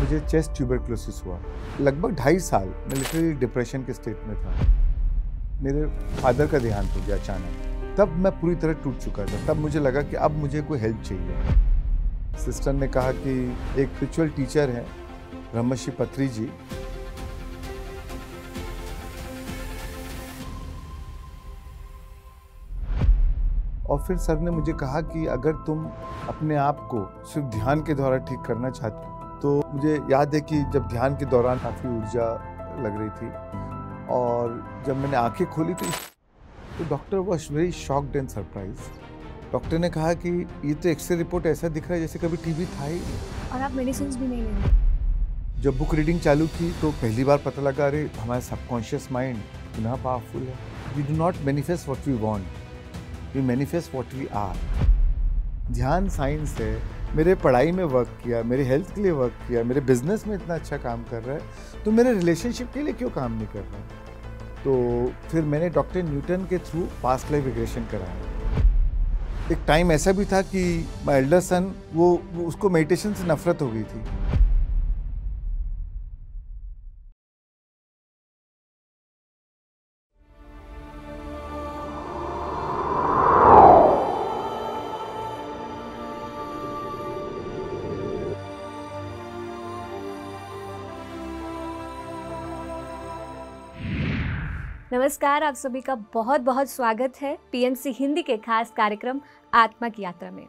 मुझे chest tuberculosis हुआ। लगभग 2.5 साल मैं लिटरली डिप्रेशन के स्टेट में था। मेरे फादर का देहांत हो गया अचानक। तब मैं पूरी तरह टूट चुका था। तब मुझे लगा कि अब मुझे कोई हेल्प चाहिए। सिस्टर ने कहा कि एक स्पिरिचुअल टीचर है ब्रह्मश्री पत्री जी, और फिर सर ने मुझे कहा कि अगर तुम अपने आप को सिर्फ ध्यान के द्वारा ठीक करना चाहते हो, तो मुझे याद है कि जब ध्यान के दौरान काफ़ी ऊर्जा लग रही थी, और जब मैंने आंखें खोली तो doctor was very shocked and surprise. Doctor ने कहा कि ये तो एक्सरे रिपोर्ट ऐसा दिख रहा है जैसे कभी टीबी था ही नहीं। और आप मेडिसिन भी नहीं ले रहे। जब बुक रीडिंग चालू की तो पहली बार पता लगा, अरे हमारा सबकॉन्शियस माइंड इतना पावरफुल है। We do not manifest what we want, we manifest what we are. ध्यान साइंस है, मेरे पढ़ाई में वर्क किया, मेरे हेल्थ के लिए वर्क किया, मेरे बिजनेस में इतना अच्छा काम कर रहा है, तो मेरे रिलेशनशिप के लिए क्यों काम नहीं कर रहा है? तो फिर मैंने डॉक्टर न्यूटन के थ्रू पास्ट लाइफ रिग्रेशन कराया। एक टाइम ऐसा भी था कि माय एल्डर सन वो उसको मेडिटेशन से नफरत हो गई थी। नमस्कार, आप सभी का बहुत बहुत स्वागत है पीएमसी हिंदी के खास कार्यक्रम आत्मा की यात्रा में।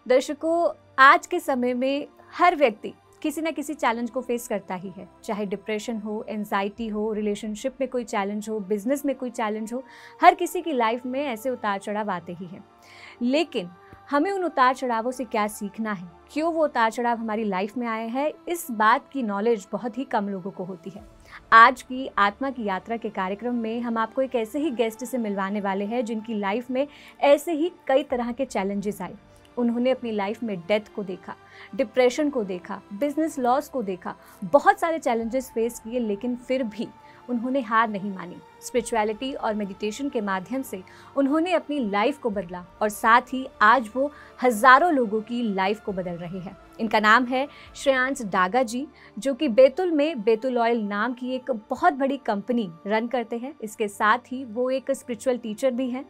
दर्शकों, आज के समय में हर व्यक्ति किसी न किसी चैलेंज को फेस करता ही है, चाहे डिप्रेशन हो, एंजाइटी हो, रिलेशनशिप में कोई चैलेंज हो, बिजनेस में कोई चैलेंज हो। हर किसी की लाइफ में ऐसे उतार चढ़ाव आते ही हैं। लेकिन हमें उन उतार चढ़ावों से क्या सीखना है, क्यों वो उतार चढ़ाव हमारी लाइफ में आए हैं, इस बात की नॉलेज बहुत ही कम लोगों को होती है। आज की आत्मा की यात्रा के कार्यक्रम में हम आपको एक ऐसे ही गेस्ट से मिलवाने वाले हैं जिनकी लाइफ में ऐसे ही कई तरह के चैलेंजेस आए। उन्होंने अपनी लाइफ में डेथ को देखा, डिप्रेशन को देखा, बिजनेस लॉस को देखा, बहुत सारे चैलेंजेस फेस किए, लेकिन फिर भी उन्होंने हार नहीं मानी। स्पिरिचुअलिटी और मेडिटेशन के माध्यम से उन्होंने अपनी लाइफ को बदला और साथ ही आज वो हजारों लोगों की लाइफ को बदल रहे हैं। इनका नाम है श्रेयांश डागा जी, जो कि बैतूल में बैतूल ऑयल नाम की एक बहुत बड़ी कंपनी रन करते हैं। इसके साथ ही वो एक स्पिरिचुअल टीचर भी हैं,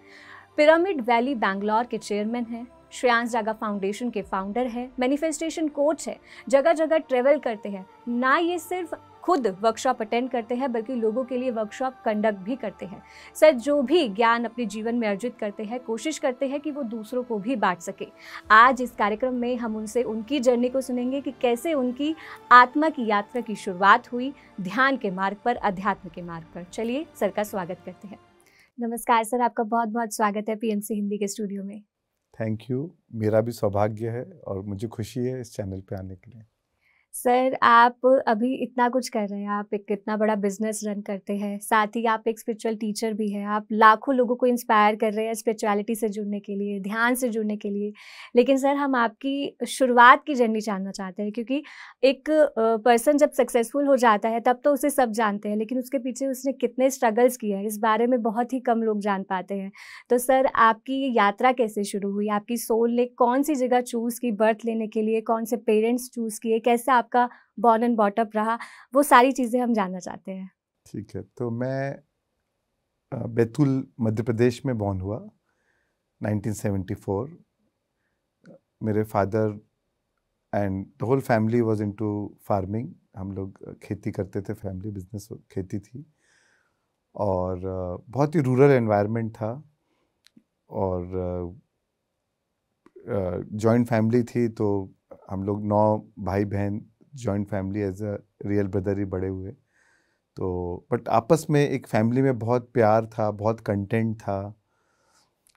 पिरामिड वैली बैंगलोर के चेयरमैन हैं, श्रेयांश डागा फाउंडेशन के फाउंडर है, मैनिफेस्टेशन कोच है, जगह जगह ट्रेवल करते हैं। ना ये सिर्फ खुद वर्कशॉप अटेंड करते हैं बल्कि लोगों के लिए वर्कशॉप कंडक्ट भी करते हैं। सर, जो भी ज्ञान अपने जीवन में अर्जित करते हैं, कोशिश करते हैं कि वो दूसरों को भी बांट सके। आज इस कार्यक्रम में हम उनसे उनकी जर्नी को सुनेंगे कि कैसे उनकी आत्मा की यात्रा की शुरुआत हुई, ध्यान के मार्ग पर, अध्यात्म के मार्ग पर। चलिए सर का स्वागत करते हैं। नमस्कार सर, आपका बहुत बहुत स्वागत है पीएमसी हिंदी के स्टूडियो में। थैंक यू, मेरा भी सौभाग्य है और मुझे खुशी है इस चैनल पे आने के लिए। सर, आप अभी इतना कुछ कर रहे हैं, आप एक इतना बड़ा बिजनेस रन करते हैं, साथ ही आप एक स्पिरिचुअल टीचर भी हैं, आप लाखों लोगों को इंस्पायर कर रहे हैं स्पिरिचुअलिटी से जुड़ने के लिए, ध्यान से जुड़ने के लिए। लेकिन सर, हम आपकी शुरुआत की जर्नी जानना चाहते हैं, क्योंकि एक पर्सन जब सक्सेसफुल हो जाता है तब तो उसे सब जानते हैं, लेकिन उसके पीछे उसने कितने स्ट्रगल्स किए हैं इस बारे में बहुत ही कम लोग जान पाते हैं। तो सर, आपकी यात्रा कैसे शुरू हुई? आपकी सोल ने कौन सी जगह चूज़ की बर्थ लेने के लिए, कौन से पेरेंट्स चूज़ किए, कैसे आपका बॉर्न एंड बॉट अप रहा, वो सारी चीज़ें हम जानना चाहते हैं। ठीक है, तो मैं बैतूल मध्य प्रदेश में बॉर्न हुआ 1974। मेरे father and the whole family was into farming. हम लोग खेती करते थे, फैमिली बिजनेस खेती थी, और बहुत ही रूरल एनवायरनमेंट था, और जॉइंट फैमिली थी। तो हम लोग 9 भाई बहन joint family as a real brother ही बड़े हुए। तो बट आपस में एक फैमिली में बहुत प्यार था, बहुत कंटेंट था।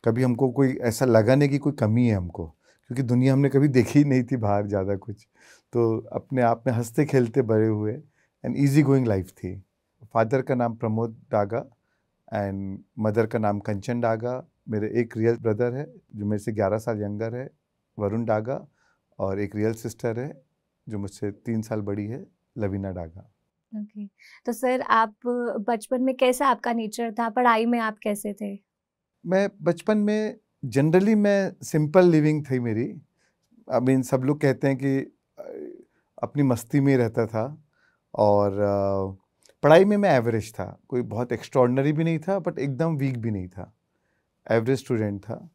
कभी हमको कोई ऐसा लगा नहीं कि कोई कमी है हमको, क्योंकि दुनिया हमने कभी देखी ही नहीं थी बाहर ज़्यादा कुछ। तो अपने आप में हंसते खेलते बड़े हुए, एंड ईजी गोइंग लाइफ थी। फादर का नाम प्रमोद डागा एंड मदर का नाम कंचन डागा। मेरे एक रियल ब्रदर है जो मेरे से 11 साल यंगर है, वरुण डागा, और एक रियल सिस्टर है जो मुझसे 3 साल बड़ी है, लवीना डागा। ओके, तो सर, आप बचपन में कैसा आपका नेचर था? पढ़ाई में आप कैसे थे? मैं बचपन में जनरली मैं सिंपल लिविंग थी मेरी। आई मीन सब लोग कहते हैं कि अपनी मस्ती में रहता था, और पढ़ाई में मैं एवरेज था, कोई बहुत एक्स्ट्रॉर्डनरी भी नहीं था बट एकदम वीक भी नहीं था, एवरेज स्टूडेंट था।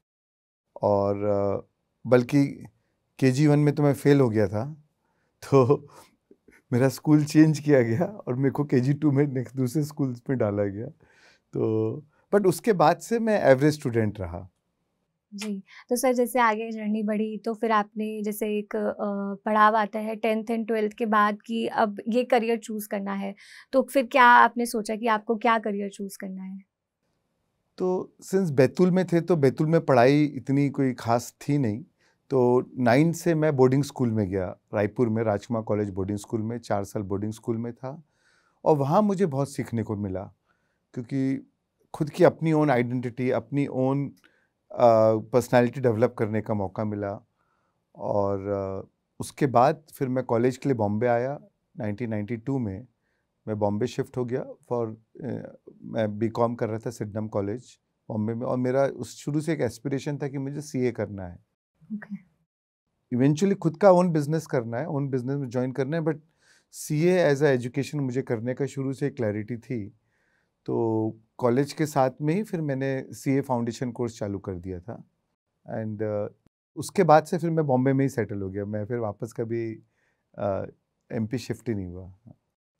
और बल्कि KG 1 में तो मैं फेल हो गया था, तो मेरा स्कूल चेंज किया गया और मेरे को KG 2 में नेक्स्ट दूसरे स्कूल में डाला गया। तो बट उसके बाद से मैं एवरेज स्टूडेंट रहा। जी, तो सर जैसे आगे जर्नी बढ़ी तो फिर आपने जैसे एक पड़ाव आता है 10th एंड 12th के बाद कि अब ये करियर चूज़ करना है, तो फिर क्या आपने सोचा कि आपको क्या करियर चूज़ करना है? तो सिंस बैतूल में थे तो बैतूल में पढ़ाई इतनी कोई खास थी नहीं, तो 9 से मैं बोर्डिंग स्कूल में गया, रायपुर में राजकुमार कॉलेज बोर्डिंग स्कूल में 4 साल बोर्डिंग स्कूल में था। और वहाँ मुझे बहुत सीखने को मिला, क्योंकि खुद की अपनी ओन आइडेंटिटी, अपनी ओन पर्सनालिटी डेवलप करने का मौका मिला। और उसके बाद फिर मैं कॉलेज के लिए बॉम्बे आया 1992 में। मैं बॉम्बे शिफ्ट हो गया मैं बीकॉम कर रहा था सिडनम कॉलेज बॉम्बे में, और मेरा उस शुरू से एक एस्पिरेशन था कि मुझे CA करना है। ओके। इवेंचुअली खुद का ओन बिजनेस करना है, ओन बिजनेस में ज्वाइन करना है, but CA as a education मुझे करने का शुरू से क्लैरिटी थी। तो कॉलेज के साथ में ही फिर मैंने CA फाउंडेशन कोर्स चालू कर दिया था। एंड उसके बाद से फिर मैं बॉम्बे में ही सेटल हो गया, मैं फिर वापस कभी MP शिफ्ट ही नहीं हुआ।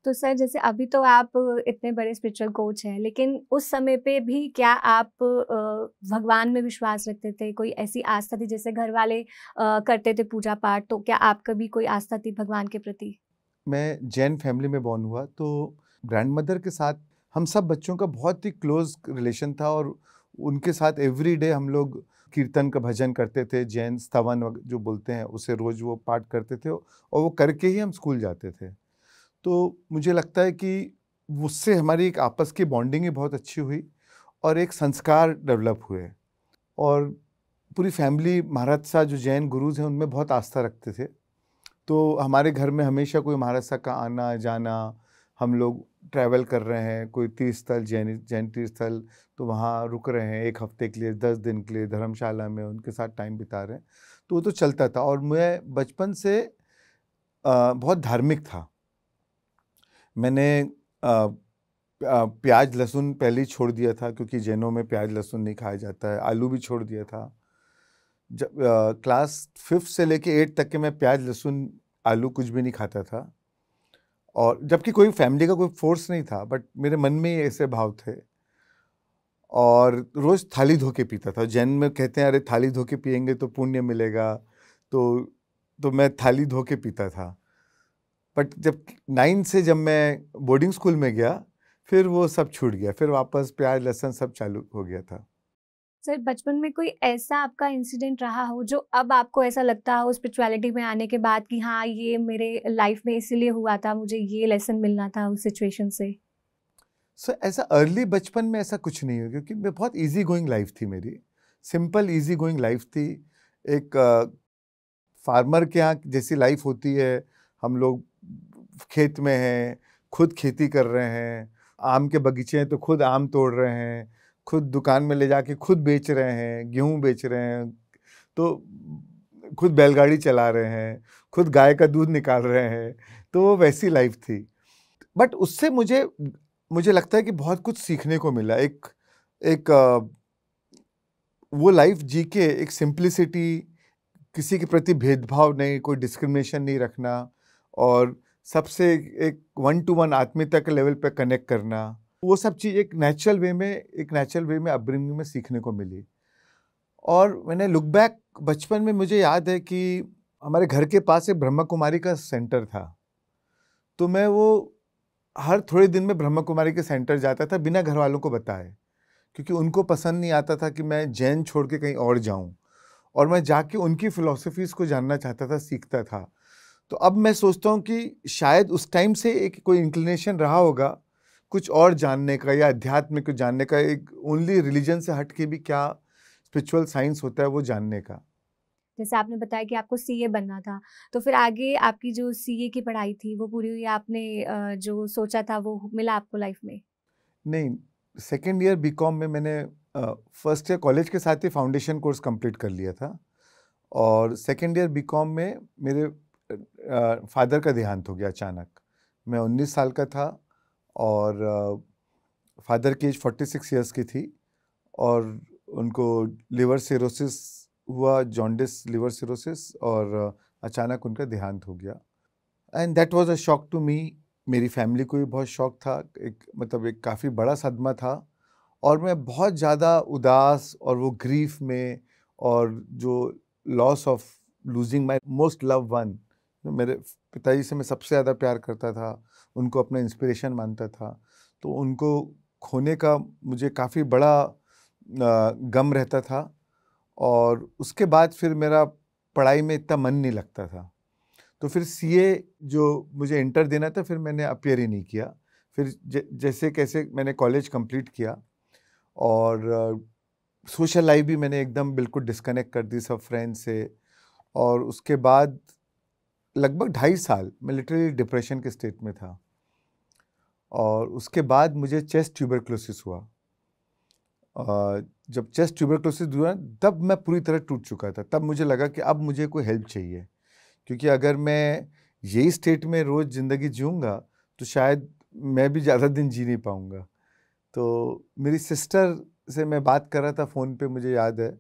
तो सर जैसे अभी तो आप इतने बड़े स्पिरिचुअल कोच हैं, लेकिन उस समय पे भी क्या आप भगवान में विश्वास रखते थे? कोई ऐसी आस्था थी, जैसे घर वाले करते थे पूजा पाठ, तो क्या आपका भी कोई आस्था थी भगवान के प्रति? मैं जैन फैमिली में बॉर्न हुआ, तो ग्रैंड मदर के साथ हम सब बच्चों का बहुत ही क्लोज रिलेशन था, और उनके साथ एवरी डे हम लोग कीर्तन का भजन करते थे, जैन स्तवन जो बोलते हैं उसे रोज वो पाठ करते थे, और वो करके ही हम स्कूल जाते थे। तो मुझे लगता है कि उससे हमारी एक आपस की बॉन्डिंग ही बहुत अच्छी हुई, और एक संस्कार डेवलप हुए। और पूरी फैमिली महाराज सा जो जैन गुरुज हैं उनमें बहुत आस्था रखते थे, तो हमारे घर में हमेशा कोई महाराज साहब का आना जाना, हम लोग ट्रैवल कर रहे हैं कोई तीर्थ स्थल, जैन तीर्थ स्थल, तो वहाँ रुक रहे हैं 1 हफ्ते के लिए, 10 दिन के लिए धर्मशाला में उनके साथ टाइम बिता रहे हैं, तो वो तो चलता था। और मैं बचपन से बहुत धार्मिक था। मैंने प्याज लहसुन पहले ही छोड़ दिया था, क्योंकि जैनों में प्याज लहसुन नहीं खाया जाता है। आलू भी छोड़ दिया था। जब क्लास 5th से लेके 8 तक के मैं प्याज लहसुन आलू कुछ भी नहीं खाता था, और जबकि कोई फैमिली का कोई फोर्स नहीं था, बट मेरे मन में ही ऐसे भाव थे। और रोज थाली धो के पीता था। जैन में कहते हैं अरे थाली धो के पियेंगे तो पुण्य मिलेगा, तो मैं थाली धो के पीता था। बट जब 9 से जब मैं बोर्डिंग स्कूल में गया, फिर वो सब छूट गया, फिर वापस प्याज लहसुन सब चालू हो गया था। सर बचपन में कोई ऐसा आपका इंसिडेंट रहा हो जो अब आपको ऐसा लगता हो स्पिरिचुअलिटी में आने के बाद कि हाँ, ये मेरे लाइफ में इसीलिए हुआ था, मुझे ये लेसन मिलना था उस सिचुएशन से? सर ऐसा अर्ली बचपन में ऐसा कुछ नहीं है, क्योंकि मैं बहुत इजी गोइंग लाइफ थी मेरी, सिंपल इजी गोइंग लाइफ थी। एक फार्मर के यहाँ जैसी लाइफ होती है, हम लोग खेत में हैं, खुद खेती कर रहे हैं, आम के बगीचे हैं तो खुद आम तोड़ रहे हैं, खुद दुकान में ले जाके खुद बेच रहे हैं, गेहूँ बेच रहे हैं, तो खुद बैलगाड़ी चला रहे हैं, खुद गाय का दूध निकाल रहे हैं, तो वो वैसी लाइफ थी। बट उससे मुझे लगता है कि बहुत कुछ सीखने को मिला। एक वो लाइफ जी के एक सिंप्लिसिटी, किसी के प्रति भेदभाव नहीं, कोई डिस्क्रिमिनेशन नहीं रखना, और सबसे एक 1-to-1 आत्मीयता के लेवल पे कनेक्ट करना, वो सब चीज़ एक नेचुरल वे में अपब्रिंगिंग में सीखने को मिली। और मैंने लुक बैक, बचपन में मुझे याद है कि हमारे घर के पास एक ब्रह्मा कुमारी का सेंटर था, तो मैं वो हर थोड़े दिन में ब्रह्मा कुमारी के सेंटर जाता था बिना घर वालों को बताए, क्योंकि उनको पसंद नहीं आता था कि मैं जैन छोड़ के कहीं और जाऊं, और मैं जाके उनकी फिलॉसफीज़ को जानना चाहता था, सीखता था। तो अब मैं सोचता हूँ कि शायद उस टाइम से एक कोई इंक्लिनेशन रहा होगा कुछ और जानने का, या अध्यात्म को जानने का, एक ओनली रिलीजन से हट के भी क्या स्पिरिचुअल साइंस होता है वो जानने का। जैसे आपने बताया कि आपको सीए बनना था, तो फिर आगे आपकी जो सीए की पढ़ाई थी वो पूरी हुई? आपने जो सोचा था वो मिला आपको लाइफ में? नहीं, सेकेंड ईयर बीकॉम में मैंने फर्स्ट ईयर कॉलेज के साथ ही फाउंडेशन कोर्स कंप्लीट कर लिया था, और सेकेंड ईयर बीकॉम में मेरे फादर का देहांत हो गया अचानक। मैं 19 साल का था और फादर की एज 46 ईयर्स की थी और उनको लिवर सिरोसिस हुआ, जॉन्डिस लिवर सिरोसिस, और अचानक उनका देहांत हो गया। And that was a shock to me. मेरी फैमिली को भी बहुत शॉक था, एक काफ़ी बड़ा सदमा था और मैं बहुत ज़्यादा उदास और वो ग्रीफ में, और जो loss of losing my most love one, मेरे पिताजी से मैं सबसे ज़्यादा प्यार करता था, उनको अपना इंस्पिरेशन मानता था, तो उनको खोने का मुझे काफ़ी बड़ा गम रहता था। और उसके बाद फिर मेरा पढ़ाई में इतना मन नहीं लगता था, तो फिर सीए जो मुझे इंटर देना था, फिर मैंने अपीयर ही नहीं किया। फिर जैसे कैसे मैंने कॉलेज कंप्लीट किया और सोशल लाइफ भी मैंने एकदम बिल्कुल डिस्कनेक्ट कर दी सब फ्रेंड्स से। और उसके बाद लगभग 2.5 साल मैं लिटरली डिप्रेशन के स्टेट में था। और उसके बाद मुझे चेस्ट ट्यूबरक्लोसिस हुआ। जब चेस्ट ट्यूबरक्लोसिस हुआ तब मैं पूरी तरह टूट चुका था। तब मुझे लगा कि अब मुझे कोई हेल्प चाहिए, क्योंकि अगर मैं यही स्टेट में रोज़ ज़िंदगी जीऊँगा तो शायद मैं भी ज़्यादा दिन जी नहीं पाऊँगा। तो मेरी सिस्टर से मैं बात कर रहा था फ़ोन पे, मुझे याद है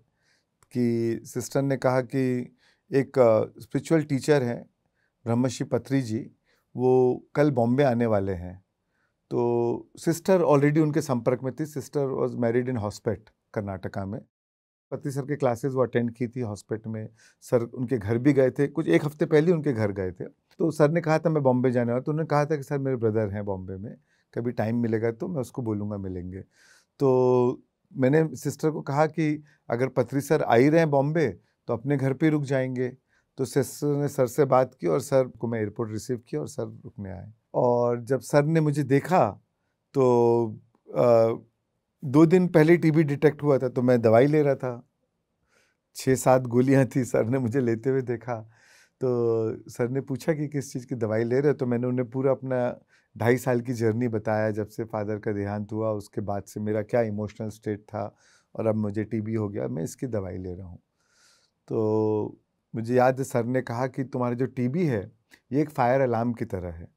कि सिस्टर ने कहा कि एक स्पिरिचुअल टीचर हैं ब्रह्मश्री पत्री जी, वो कल बॉम्बे आने वाले हैं। तो सिस्टर ऑलरेडी उनके संपर्क में थी। Sister was married in Hospet, Karnataka में। पति सर के क्लासेस वो अटेंड की थी हॉस्पिटल में। सर उनके घर भी गए थे, कुछ 1 हफ्ते पहले उनके घर गए थे। तो सर ने कहा था मैं बॉम्बे जाने वाला, तो उन्होंने कहा था कि सर मेरे ब्रदर हैं बॉम्बे में, कभी टाइम मिलेगा तो मैं उसको बोलूँगा मिलेंगे। तो मैंने सिस्टर को कहा कि अगर पत्री सर आ ही रहे हैं बॉम्बे तो अपने घर पे रुक जाएंगे। तो सिस्टर ने सर से बात की और सर को मैं एयरपोर्ट रिसीव किया और सर रुकने आए। और जब सर ने मुझे देखा तो 2 दिन पहले टीबी डिटेक्ट हुआ था, तो मैं दवाई ले रहा था। 6-7 गोलियां थी, सर ने मुझे लेते हुए देखा। तो सर ने पूछा कि किस चीज़ की दवाई ले रहे हो, तो मैंने उन्हें पूरा अपना 2.5 साल की जर्नी बताया, जब से फादर का देहांत हुआ उसके बाद से मेरा क्या इमोशनल स्टेट था और अब मुझे टीबी हो गया, मैं इसकी दवाई ले रहा हूँ। तो मुझे याद है सर ने कहा कि तुम्हारा जो टीबी है ये एक फायर अलार्म की तरह है,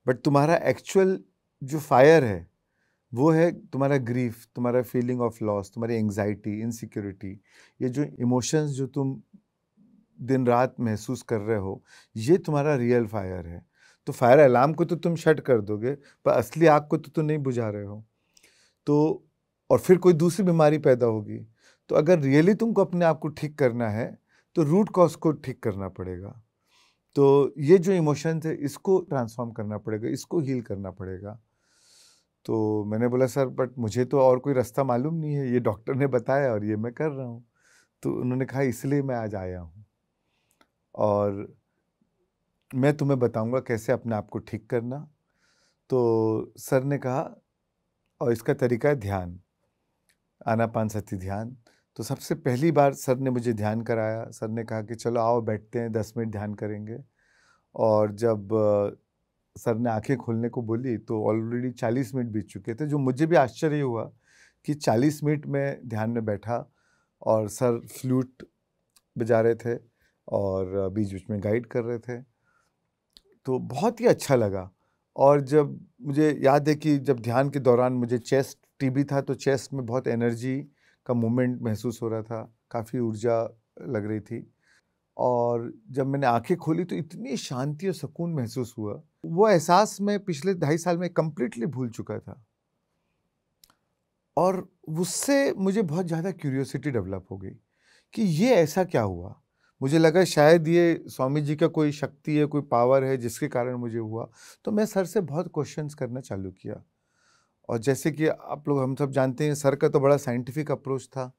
बट तुम्हारा एक्चुअल जो फायर है वो है तुम्हारा ग्रीफ, तुम्हारा फीलिंग ऑफ लॉस, तुम्हारी एंग्जाइटी, इनसिक्योरिटी, ये जो इमोशंस जो तुम दिन रात महसूस कर रहे हो, ये तुम्हारा रियल फायर है। तो फायर अलार्म को तो तुम शट कर दोगे, पर असली आग को तो तुम नहीं बुझा रहे हो। तो और फिर कोई दूसरी बीमारी पैदा होगी। तो अगर रियली तुमको अपने आप को ठीक करना है तो रूट कॉज को ठीक करना पड़ेगा। तो ये जो इमोशंस है इसको ट्रांसफॉर्म करना पड़ेगा, इसको हील करना पड़ेगा। तो मैंने बोला सर बट मुझे तो और कोई रास्ता मालूम नहीं है, ये डॉक्टर ने बताया और ये मैं कर रहा हूँ। तो उन्होंने कहा इसलिए मैं आज आया हूँ और मैं तुम्हें बताऊंगा कैसे अपने आप को ठीक करना। तो सर ने कहा, और इसका तरीका है ध्यान, आनापानसती ध्यान। तो सबसे पहली बार सर ने मुझे ध्यान कराया। सर ने कहा कि चलो आओ बैठते हैं, 10 मिनट ध्यान करेंगे। और जब सर ने आंखें खोलने को बोली तो ऑलरेडी 40 मिनट बीत चुके थे, जो मुझे भी आश्चर्य हुआ कि 40 मिनट में ध्यान में बैठा। और सर फ्लूट बजा रहे थे और बीच बीच में गाइड कर रहे थे, तो बहुत ही अच्छा लगा। और जब मुझे याद है कि जब ध्यान के दौरान मुझे चेस्ट टीबी था, तो चेस्ट में बहुत एनर्जी का मूवमेंट महसूस हो रहा था, काफ़ी ऊर्जा लग रही थी। और जब मैंने आंखें खोली तो इतनी शांति और सुकून महसूस हुआ। वो एहसास मैं पिछले 2.5 साल में कंप्लीटली भूल चुका था। और उससे मुझे बहुत ज़्यादा क्यूरियोसिटी डेवलप हो गई कि ये ऐसा क्या हुआ। मुझे लगा शायद ये स्वामी जी का कोई शक्ति है, कोई पावर है जिसके कारण मुझे हुआ। तो मैं सर से बहुत क्वेश्चंस करना चालू किया। और जैसे कि आप लोग हम सब जानते हैं, सर का तो बड़ा साइंटिफिक अप्रोच था।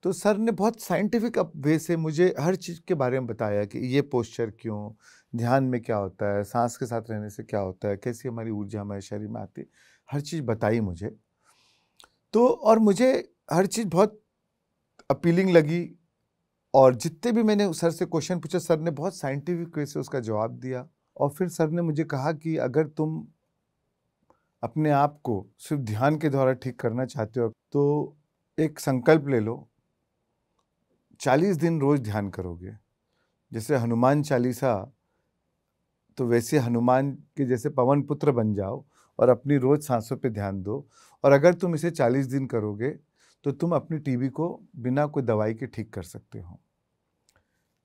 तो सर ने बहुत साइंटिफिक वे से मुझे हर चीज़ के बारे में बताया कि ये पोस्चर क्यों, ध्यान में क्या होता है, सांस के साथ रहने से क्या होता है, कैसी हमारी ऊर्जा हमारे शरीर में आती है, हर चीज़ बताई मुझे। तो और मुझे हर चीज़ बहुत अपीलिंग लगी। और जितने भी मैंने सर से क्वेश्चन पूछा, सर ने बहुत साइंटिफिक वे से उसका जवाब दिया। और फिर सर ने मुझे कहा कि अगर तुम अपने आप को सिर्फ ध्यान के द्वारा ठीक करना चाहते हो तो एक संकल्प ले लो, 40 दिन रोज ध्यान करोगे। जैसे हनुमान चालीसा तो वैसे हनुमान के जैसे पवन पुत्र बन जाओ और अपनी रोज सांसों पे ध्यान दो, और अगर तुम इसे 40 दिन करोगे तो तुम अपनी टीबी को बिना कोई दवाई के ठीक कर सकते हो।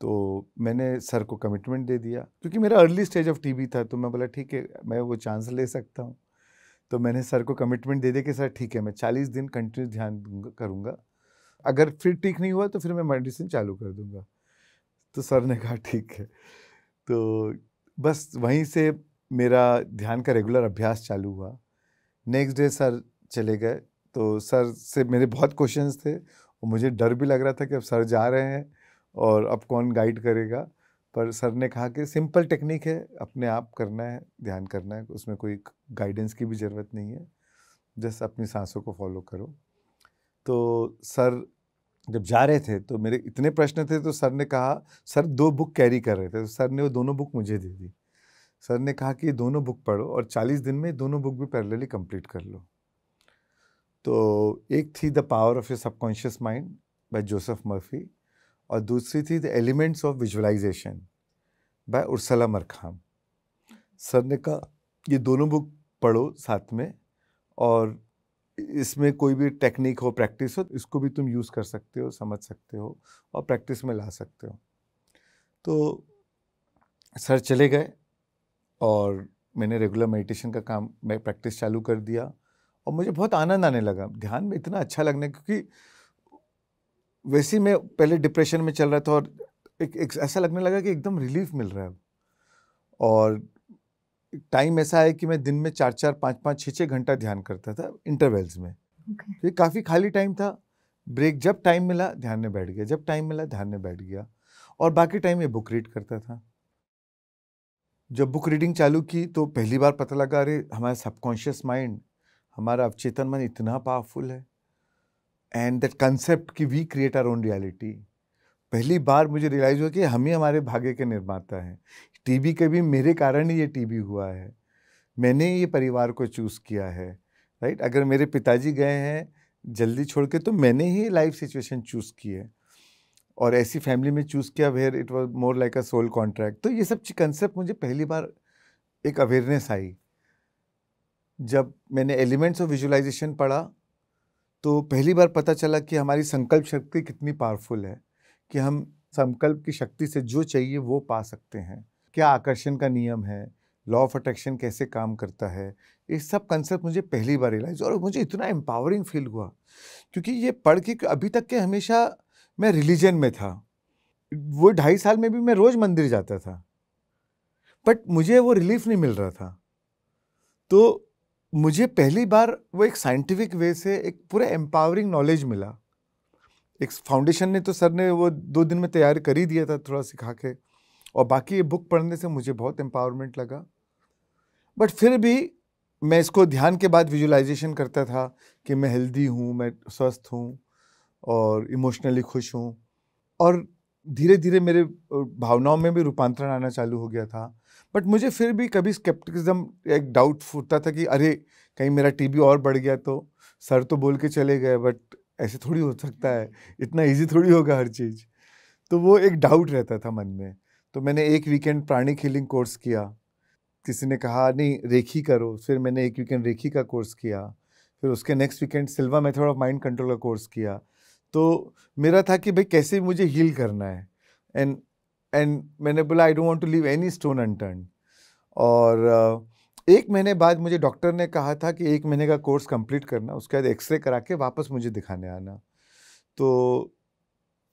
तो मैंने सर को कमिटमेंट दे दिया, क्योंकि मेरा अर्ली स्टेज ऑफ टीबी था, तो मैं बोला ठीक है, मैं वो चांस ले सकता हूँ। तो मैंने सर को कमिटमेंट दे दिया कि सर ठीक है, मैं 40 दिन कंटिन्यू ध्यान करूँगा, अगर फिर ठीक नहीं हुआ तो फिर मैं मेडिसिन चालू कर दूँगा। तो सर ने कहा ठीक है। तो बस वहीं से मेरा ध्यान का रेगुलर अभ्यास चालू हुआ। नेक्स्ट डे सर चले गए, तो सर से मेरे बहुत क्वेश्चंस थे और मुझे डर भी लग रहा था कि अब सर जा रहे हैं और अब कौन गाइड करेगा। पर सर ने कहा कि सिंपल टेक्निक है, अपने आप करना है, ध्यान करना है, उसमें कोई गाइडेंस की भी ज़रूरत नहीं है, जस्ट अपनी सांसों को फॉलो करो। तो सर जब जा रहे थे तो मेरे इतने प्रश्न थे, तो सर ने कहा, सर 2 बुक कैरी कर रहे थे, तो सर ने वो दोनों बुक मुझे दे दी। सर ने कहा कि ये दोनों बुक पढ़ो और 40 दिन में दोनों बुक भी पैरेलली कंप्लीट कर लो। तो एक थी the power of your subconscious mind by Joseph Murphy, और दूसरी थी the elements of visualisation by Ursula Markham. Sir ने कहा ये दोनों बुक पढ़ो साथ में, और इसमें कोई भी टेक्निक हो, प्रैक्टिस हो, इसको भी तुम यूज़ कर सकते हो, समझ सकते हो और प्रैक्टिस में ला सकते हो। तो सर चले गए और मैंने रेगुलर मेडिटेशन का काम, मैं प्रैक्टिस चालू कर दिया, और मुझे बहुत आनंद आने लगा ध्यान में, इतना अच्छा लगने, क्योंकि वैसे ही मैं पहले डिप्रेशन में चल रहा था और एक ऐसा लगने लगा कि एकदम रिलीफ मिल रहा है। और टाइम ऐसा है कि मैं दिन में 4-4, 5-5, 6-6 घंटा ध्यान करता था इंटरवल्स में। ये काफ़ी खाली टाइम था, ब्रेक जब टाइम मिला ध्यान में बैठ गया, जब टाइम मिला ध्यान में बैठ गया, और बाकी टाइम ये बुक रीड करता था। जब बुक रीडिंग चालू की तो पहली बार पता लगा, अरे हमारा सबकॉन्शियस माइंड, हमारा अवचेतन मन इतना पावरफुल है, एंड दैट कंसेप्ट कि we create our own reality. पहली बार मुझे रियलाइज हुआ कि हम ही हमारे भाग्य के निर्माता हैं। टीबी के भी मेरे कारण ही ये टीबी हुआ है, मैंने ये परिवार को चूज़ किया है, राइट। अगर मेरे पिताजी गए हैं जल्दी छोड़ के, तो मैंने ही लाइफ सिचुएशन चूज़ की है, और ऐसी फैमिली में चूज़ किया where it was more like a soul contract. तो ये सब कंसेप्ट मुझे पहली बार एक अवेयरनेस आई। जब मैंने एलिमेंट्स ऑफ विजुअलाइजेशन पढ़ा तो पहली बार पता चला कि हमारी संकल्प शक्ति कितनी पावरफुल है, कि हम संकल्प की शक्ति से जो चाहिए वो पा सकते हैं। क्या आकर्षण का नियम है, लॉ ऑफ अट्रैक्शन कैसे काम करता है, ये सब कंसेप्ट मुझे पहली बार रियलाइज, और मुझे इतना एम्पावरिंग फील हुआ, क्योंकि ये पढ़ के अभी तक के हमेशा मैं रिलीजन में था। वो 2.5 साल में भी मैं रोज मंदिर जाता था, बट मुझे वो रिलीफ नहीं मिल रहा था। तो मुझे पहली बार वो एक साइंटिफिक वे से एक पूरा एम्पावरिंग नॉलेज मिला। एक फाउंडेशन ने तो सर ने वो 2 दिन में तैयार कर ही दिया था थोड़ा सिखा के, और बाकी ये बुक पढ़ने से मुझे बहुत एम्पावरमेंट लगा। बट फिर भी मैं इसको ध्यान के बाद विजुअलाइजेशन करता था कि मैं हेल्दी हूँ, मैं स्वस्थ हूँ और इमोशनली खुश हूँ, और धीरे धीरे मेरे भावनाओं में भी रूपांतरण आना चालू हो गया था। बट मुझे फिर भी कभी स्केप्टिसिज्म, एक डाउट फूटता था कि अरे कहीं मेरा टीबी और बढ़ गया तो। सर तो बोल के चले गए, बट ऐसे थोड़ी हो सकता है, इतना इजी थोड़ी होगा हर चीज़। तो वो एक डाउट रहता था मन में। तो मैंने एक वीकेंड प्राणिक हीलिंग कोर्स किया, किसी ने कहा नहीं रेखी करो, फिर मैंने एक वीकेंड रेखी का कोर्स किया, फिर उसके next weekend Silva method of mind control का कोर्स किया। तो मेरा था कि भाई कैसे मुझे हील करना है, एंड मैंने बोला I don't want to leave any stone unturned. और 1 महीने बाद मुझे डॉक्टर ने कहा था कि 1 महीने का कोर्स कंप्लीट करना, उसके बाद एक्सरे करा के वापस मुझे दिखाने आना। तो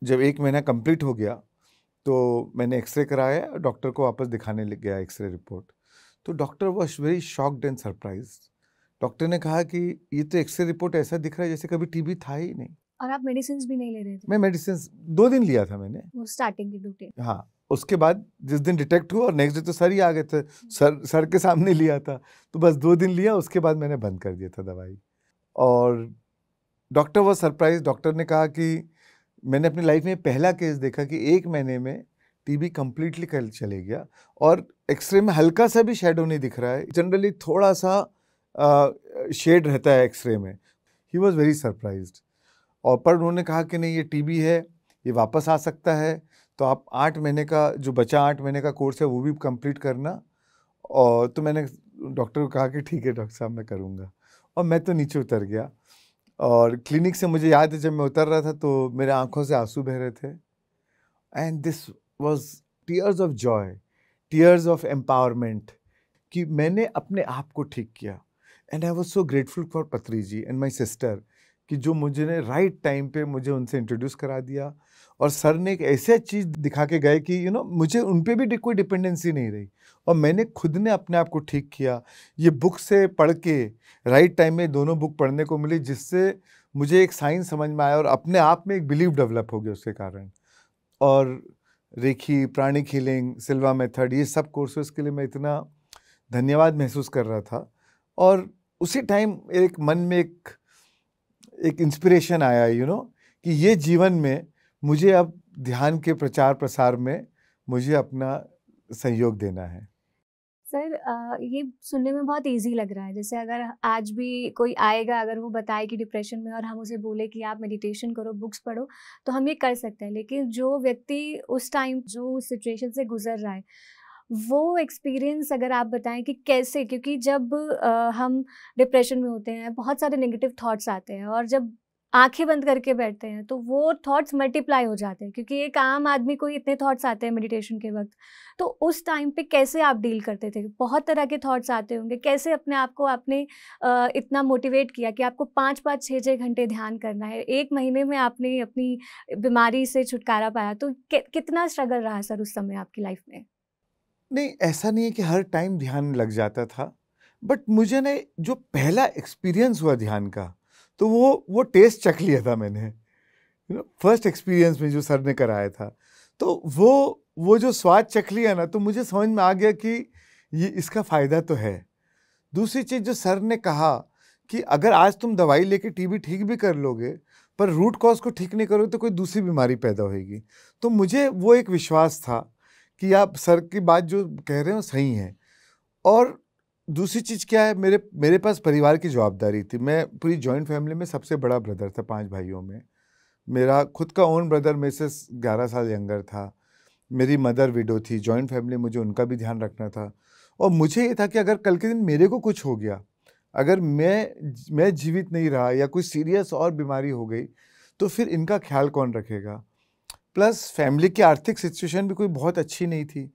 जब 1 महीना कंप्लीट हो गया तो मैंने एक्सरे कराया, डॉक्टर को वापस दिखाने लग गया एक्सरे रिपोर्ट। तो doctor was very shocked and surprised. Doctor ने कहा कि ये तो एक्सरे रिपोर्ट ऐसा दिख रहा है जैसे कभी टीबी था ही नहीं। और आप मेडिसिन भी नहीं ले रहे थे? मैं मेडिसिन 2 दिन लिया था मैंने, वो स्टार्टिंग के 2 दिन। हाँ, उसके बाद जिस दिन डिटेक्ट हुआ और नेक्स्ट डे तो सर ही आ गए थे, सर के सामने लिया था, तो बस 2 दिन लिया, उसके बाद मैंने बंद कर दिया था दवाई। और डॉक्टर वॉज सरप्राइज। डॉक्टर ने कहा कि मैंने अपनी लाइफ में पहला केस देखा कि 1 महीने में टीबी कंप्लीटली कल चले गया, और एक्सरे में हल्का सा भी शेडो नहीं दिख रहा है। जनरली थोड़ा सा शेड रहता है एक्सरे में। He was very surprised. और पर उन्होंने कहा कि नहीं ये टीबी है, ये वापस आ सकता है, तो आप 8 महीने का जो बचा 8 महीने का कोर्स है वो भी कंप्लीट करना, और तो मैंने डॉक्टर को कहा कि ठीक है डॉक्टर साहब मैं करूँगा, और मैं तो नीचे उतर गया। और क्लिनिक से मुझे याद है जब मैं उतर रहा था तो मेरे आंखों से आंसू बह रहे थे, and this was tears of Joy, tears of empowerment, कि मैंने अपने आप को ठीक किया। And I was so grateful for पत्री जी एंड माय सिस्टर कि जो मुझे ने राइट टाइम पे मुझे उनसे इंट्रोड्यूस करा दिया, और सर ने एक ऐसी चीज़ दिखा के गए कि मुझे उन पे भी कोई डिपेंडेंसी नहीं रही, और मैंने खुद ने अपने आप को ठीक किया। ये बुक से पढ़ के राइट टाइम में दोनों बुक पढ़ने को मिली, जिससे मुझे एक साइंस समझ में आया और अपने आप में एक बिलीव डेवलप हो गया उसके कारण। और रेखी, प्राणिक हीलिंग, सिल्वा मेथड, ये सब कोर्सेज के लिए मैं इतना धन्यवाद महसूस कर रहा था। और उसी टाइम एक मन में एक इंस्पिरेशन आया कि ये जीवन में मुझे अब ध्यान के प्रचार प्रसार में मुझे अपना सहयोग देना है। सर ये सुनने में बहुत इजी लग रहा है। जैसे अगर आज भी कोई आएगा, अगर वो बताए कि डिप्रेशन में, और हम उसे बोले कि आप मेडिटेशन करो, बुक्स पढ़ो, तो हम ये कर सकते हैं। लेकिन जो व्यक्ति उस टाइम जो सिचुएशन से गुजर रहा है, वो एक्सपीरियंस अगर आप बताएं कि कैसे, क्योंकि जब हम डिप्रेशन में होते हैं बहुत सारे नेगेटिव थॉट्स आते हैं, और जब आंखें बंद करके बैठते हैं तो वो थॉट्स मल्टीप्लाई हो जाते हैं, क्योंकि एक आम आदमी को इतने थॉट्स आते हैं मेडिटेशन के वक्त। तो उस टाइम पे कैसे आप डील करते थे? बहुत तरह के थॉट्स आते होंगे, कैसे अपने आप को आपने इतना मोटिवेट किया कि आपको 5-5 6-6 घंटे ध्यान करना है? 1 महीने में आपने अपनी बीमारी से छुटकारा पाया, तो कितना स्ट्रगल रहा सर उस समय आपकी लाइफ में? नहीं, ऐसा नहीं है कि हर टाइम ध्यान लग जाता था, बट मुझे ना जो पहला एक्सपीरियंस हुआ ध्यान का, तो वो टेस्ट चख लिया था मैंने, फर्स्ट एक्सपीरियंस में जो सर ने कराया था। तो वो जो स्वाद चख लिया ना, तो मुझे समझ में आ गया कि ये इसका फ़ायदा तो है। दूसरी चीज़ जो सर ने कहा कि अगर आज तुम दवाई लेके टीबी ठीक भी कर लोगे, पर रूट कॉज को ठीक नहीं करोगे तो कोई दूसरी बीमारी पैदा होगी। तो मुझे वो एक विश्वास था कि आप सर की बात जो कह रहे हो सही है। और दूसरी चीज़ क्या है, मेरे पास परिवार की जवाबदारी थी। मैं पूरी जॉइंट फैमिली में सबसे बड़ा ब्रदर था 5 भाइयों में। मेरा खुद का ओन ब्रदर मेरे से 11 साल यंगर था। मेरी मदर विडो थी, जॉइंट फैमिली, मुझे उनका भी ध्यान रखना था। और मुझे ये था कि अगर कल के दिन मेरे को कुछ हो गया, अगर मैं जीवित नहीं रहा या कोई सीरियस और बीमारी हो गई, तो फिर इनका ख्याल कौन रखेगा। प्लस फैमिली की आर्थिक सिचुएशन भी कोई बहुत अच्छी नहीं थी।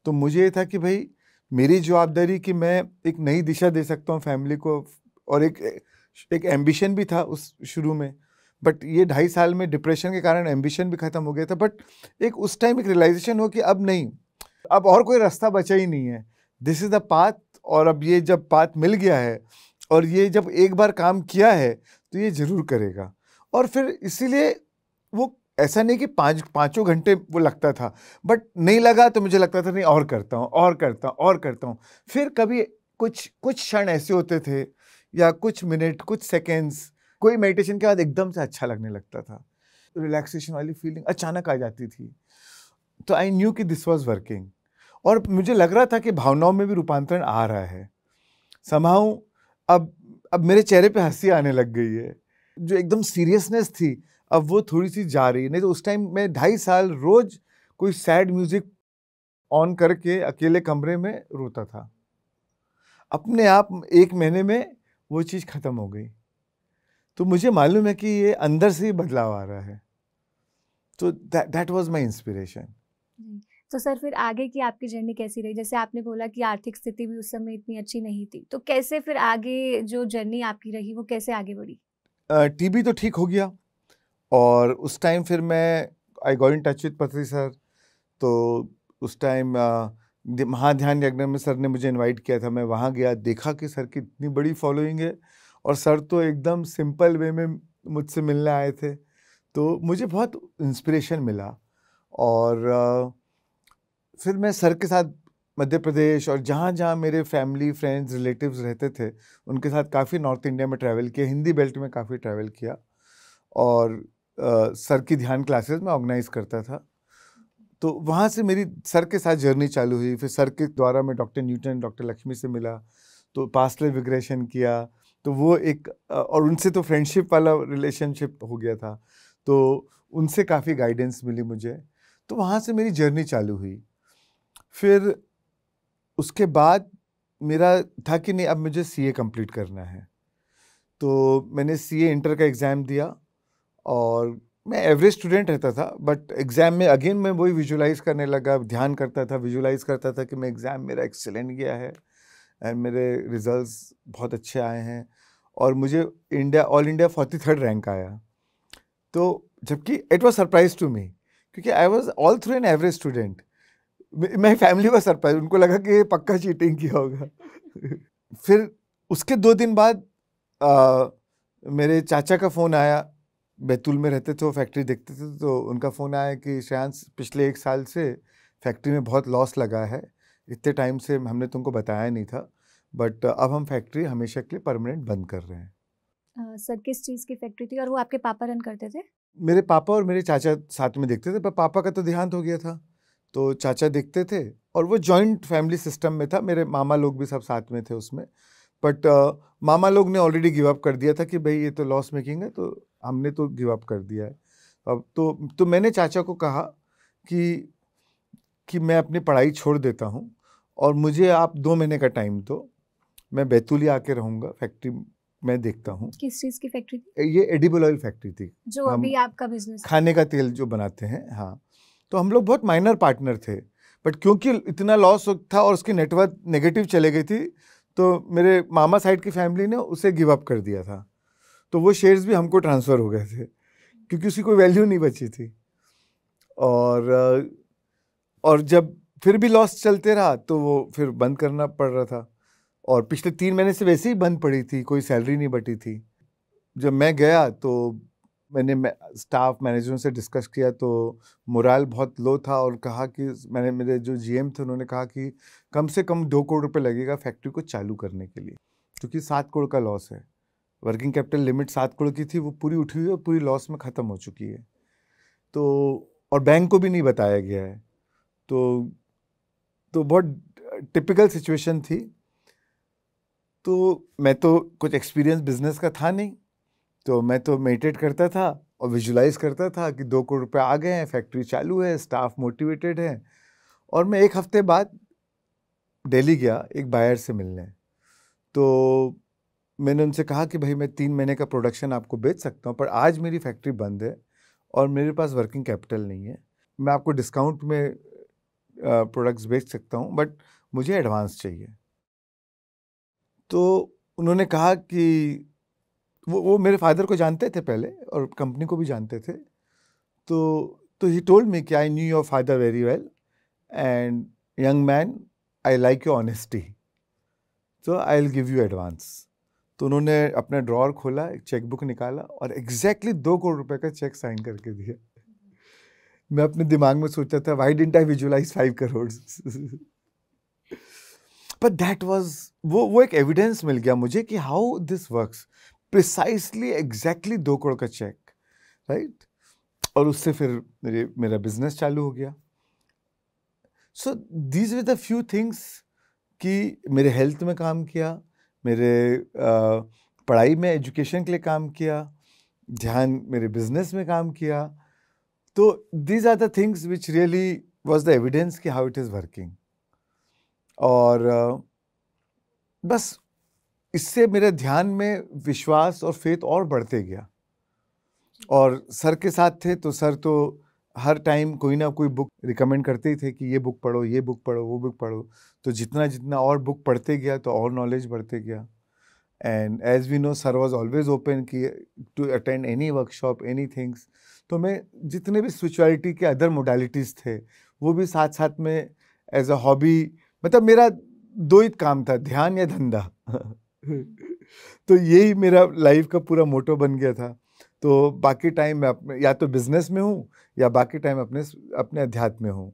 तो मुझे ये था कि भाई मेरी जवाबदारी कि मैं एक नई दिशा दे सकता हूँ फैमिली को। और एक एम्बिशन भी था उस शुरू में, बट ये 2.5 साल में डिप्रेशन के कारण एम्बिशन भी ख़त्म हो गया था। बट एक उस टाइम एक रियलाइजेशन हो कि अब नहीं, अब और कोई रास्ता बचा ही नहीं है, दिस इज़ द पाथ। और अब ये जब पाथ मिल गया है और ये जब एक बार काम किया है तो ये ज़रूर करेगा। और फिर इसीलिए वो ऐसा नहीं कि पाँचों घंटे वो लगता था, बट नहीं लगा तो मुझे लगता था नहीं, और करता हूँ और करता हूँ और करता हूँ। फिर कभी कुछ क्षण ऐसे होते थे या कुछ मिनट, कुछ सेकेंड्स, कोई मेडिटेशन के बाद एकदम से अच्छा लगने लगता था, रिलैक्सेशन वाली फीलिंग अचानक आ जाती थी। तो आई न्यू कि दिस वाज वर्किंग। और मुझे लग रहा था कि भावनाओं में भी रूपांतरण आ रहा है समहाउ। अब मेरे चेहरे पे हंसी आने लग गई है, जो एकदम सीरियसनेस थी अब वो थोड़ी सी जा रही है। नहीं तो उस टाइम मैं 2.5 साल रोज कोई सैड म्यूजिक ऑन करके अकेले कमरे में रोता था। अपने आप 1 महीने में वो चीज़ खत्म हो गई। तो मुझे मालूम है कि ये अंदर से ही बदलाव आ रहा है। तो दैट वाज माय इंस्पिरेशन। तो सर फिर आगे की आपकी जर्नी कैसी रही? जैसे आपने बोला कि आर्थिक स्थिति भी उस समय इतनी अच्छी नहीं थी, तो कैसे फिर आगे जो जर्नी आपकी रही वो कैसे आगे बढ़ी? टीबी तो ठीक हो गया, और उस टाइम फिर मैं I got in touch with पत्री सर। तो उस टाइम महाध्यान यज्ञ में सर ने मुझे इनवाइट किया था। मैं वहाँ गया, देखा कि सर की इतनी बड़ी फॉलोइंग है, और सर तो एकदम सिंपल वे में मुझसे मिलने आए थे। तो मुझे बहुत इंस्पिरेशन मिला। और फिर मैं सर के साथ मध्य प्रदेश और जहाँ जहाँ मेरे फैमिली, फ्रेंड्स, रिलेटिव्स रहते थे, उनके साथ काफ़ी नॉर्थ इंडिया में ट्रैवल किया, हिंदी बेल्ट में काफ़ी ट्रैवल किया। और सर की ध्यान क्लासेस में ऑर्गेनाइज करता था। तो वहाँ से मेरी सर के साथ जर्नी चालू हुई। फिर सर के द्वारा मैं डॉक्टर न्यूटन, डॉक्टर लक्ष्मी से मिला, तो पास्ट लाइफ रिग्रेशन किया। तो वो एक और उनसे तो फ्रेंडशिप वाला रिलेशनशिप हो गया था, तो उनसे काफ़ी गाइडेंस मिली मुझे। तो वहाँ से मेरी जर्नी चालू हुई। फिर उसके बाद मेरा था कि नहीं, अब मुझे सीए कंप्लीट करना है। तो मैंने सीए इंटर का एग्ज़ाम दिया और मैं एवरेज स्टूडेंट रहता था, बट एग्ज़ाम में अगेन मैं वही विजुलाइज करने लगा, ध्यान करता था, विजुलाइज करता था कि मैं एग्ज़ाम मेरा एक्सीलेंट गया है एंड मेरे रिजल्ट्स बहुत अच्छे आए हैं और मुझे ऑल इंडिया 43rd रैंक आया। तो जबकि it was surprise to me, क्योंकि I was all through an average student. मेरी फैमिली वाज सरप्राइज, उनको लगा कि ये पक्का चीटिंग किया होगा। फिर उसके 2 दिन बाद मेरे चाचा का फ़ोन आया, बैतूल में रहते थे, वो फैक्ट्री देखते थे, तो उनका फ़ोन आया कि श्रेयांश पिछले 1 साल से फैक्ट्री में बहुत लॉस लगा है, इतने टाइम से हमने तुमको बताया नहीं था, बट अब हम फैक्ट्री हमेशा के लिए परमानेंट बंद कर रहे हैं। सर किस चीज़ की फैक्ट्री थी और वो आपके पापा रन करते थे? मेरे पापा और मेरे चाचा साथ में देखते थे, पर पापा का तो देहांत हो गया था, तो चाचा देखते थे और वो जॉइंट फैमिली सिस्टम में था, मेरे मामा लोग भी सब साथ में थे उसमें। बट मामा लोग ने ऑलरेडी गिव अप कर दिया था कि भाई ये तो लॉस मेकिंग है, तो हमने तो गिव अप कर दिया है। अब तो मैंने चाचा को कहा कि मैं अपनी पढ़ाई छोड़ देता हूँ और मुझे आप 2 महीने का टाइम दो, मैं बैतूल ही आके रहूँगा, फैक्ट्री मैं देखता हूँ। किस चीज़ की फैक्ट्री थी? ये एडिबल ऑयल फैक्ट्री थी, जो हम अभी आपका बिजनेस? खाने का तेल जो बनाते हैं, हाँ। तो हम लोग बहुत माइनर पार्टनर थे, बट क्योंकि इतना लॉस था और उसकी नेटवर्क नेगेटिव चले गई थी, तो मेरे मामा साइड की फैमिली ने उसे गिव अप कर दिया था। तो वो शेयर्स भी हमको ट्रांसफ़र हो गए थे, क्योंकि उसकी कोई वैल्यू नहीं बची थी। और जब फिर भी लॉस चलते रहा, तो वो फिर बंद करना पड़ रहा था और पिछले 3 महीने से वैसे ही बंद पड़ी थी, कोई सैलरी नहीं बटी थी। जब मैं गया तो मैंने स्टाफ मैनेजरों से डिस्कस किया, तो मोराल बहुत लो था और कहा कि मेरे जो जीएम थे उन्होंने कहा कि कम से कम 2 करोड़ रुपए लगेगा फैक्ट्री को चालू करने के लिए, क्योंकि 7 करोड़ का लॉस है। वर्किंग कैपिटल लिमिट 7 करोड़ की थी, वो पूरी उठी हुई है और पूरी लॉस में ख़त्म हो चुकी है। तो और बैंक को भी नहीं बताया गया है, तो बहुत टिपिकल सिचुएशन थी। तो मैं तो कुछ एक्सपीरियंस बिजनेस का था नहीं, तो मैं तो मेडिटेट करता था और विजुलाइज करता था कि 2 करोड़ रुपए आ गए हैं, फैक्ट्री चालू है, स्टाफ मोटिवेटेड है। और मैं 1 हफ्ते बाद दिल्ली गया एक बायर से मिलने। तो मैंने उनसे कहा कि भाई मैं 3 महीने का प्रोडक्शन आपको बेच सकता हूँ, पर आज मेरी फैक्ट्री बंद है और मेरे पास वर्किंग कैपिटल नहीं है। मैं आपको डिस्काउंट में प्रोडक्ट्स बेच सकता हूँ, बट मुझे एडवांस चाहिए। तो उन्होंने कहा कि वो मेरे फादर को जानते थे पहले और कंपनी को भी जानते थे। तो ही टोल्ड मी कि I knew your father very well and young man, I like your honesty, so I will give you advance. तो उन्होंने अपना ड्रॉअर खोला, एक चेक बुक निकाला और एग्जैक्टली 2 करोड़ रुपए का चेक साइन करके दिया। मैं अपने दिमाग में सोचा था, why didn't I visualise 5 crore. But that was वो एक एविडेंस मिल गया मुझे कि how this works, precisely exactly 2 crore का चेक, राइट। और उससे फिर मेरा बिजनेस चालू हो गया। So these were the few things कि मेरे हेल्थ में काम किया, मेरे पढ़ाई में, एजुकेशन के लिए काम किया, ध्यान मेरे बिजनेस में काम किया। तो these are the things which really was the evidence कि हाउ इट इज़ वर्किंग। और बस इससे मेरे ध्यान में विश्वास और फेथ और बढ़ते गया। और सर के साथ थे तो सर तो हर टाइम कोई ना कोई बुक रिकमेंड करते ही थे कि ये बुक पढ़ो, ये बुक पढ़ो, वो बुक पढ़ो। तो जितना जितना और बुक पढ़ते गया तो और नॉलेज बढ़ते गया। And as we know, sir was always open कि to attend any workshop, any things. तो मैं जितने भी स्पिरिचुअलिटी के अदर मोडालिटीज़ थे वो भी साथ साथ में एज अ हॉबी, मतलब मेरा 2 ही काम था, ध्यान या धंधा। तो यही मेरा लाइफ का पूरा मोटो बन गया था। तो बाकी टाइम मैं या तो बिजनेस में हूँ या बाकी टाइम अपने अध्यात्म में हूँ।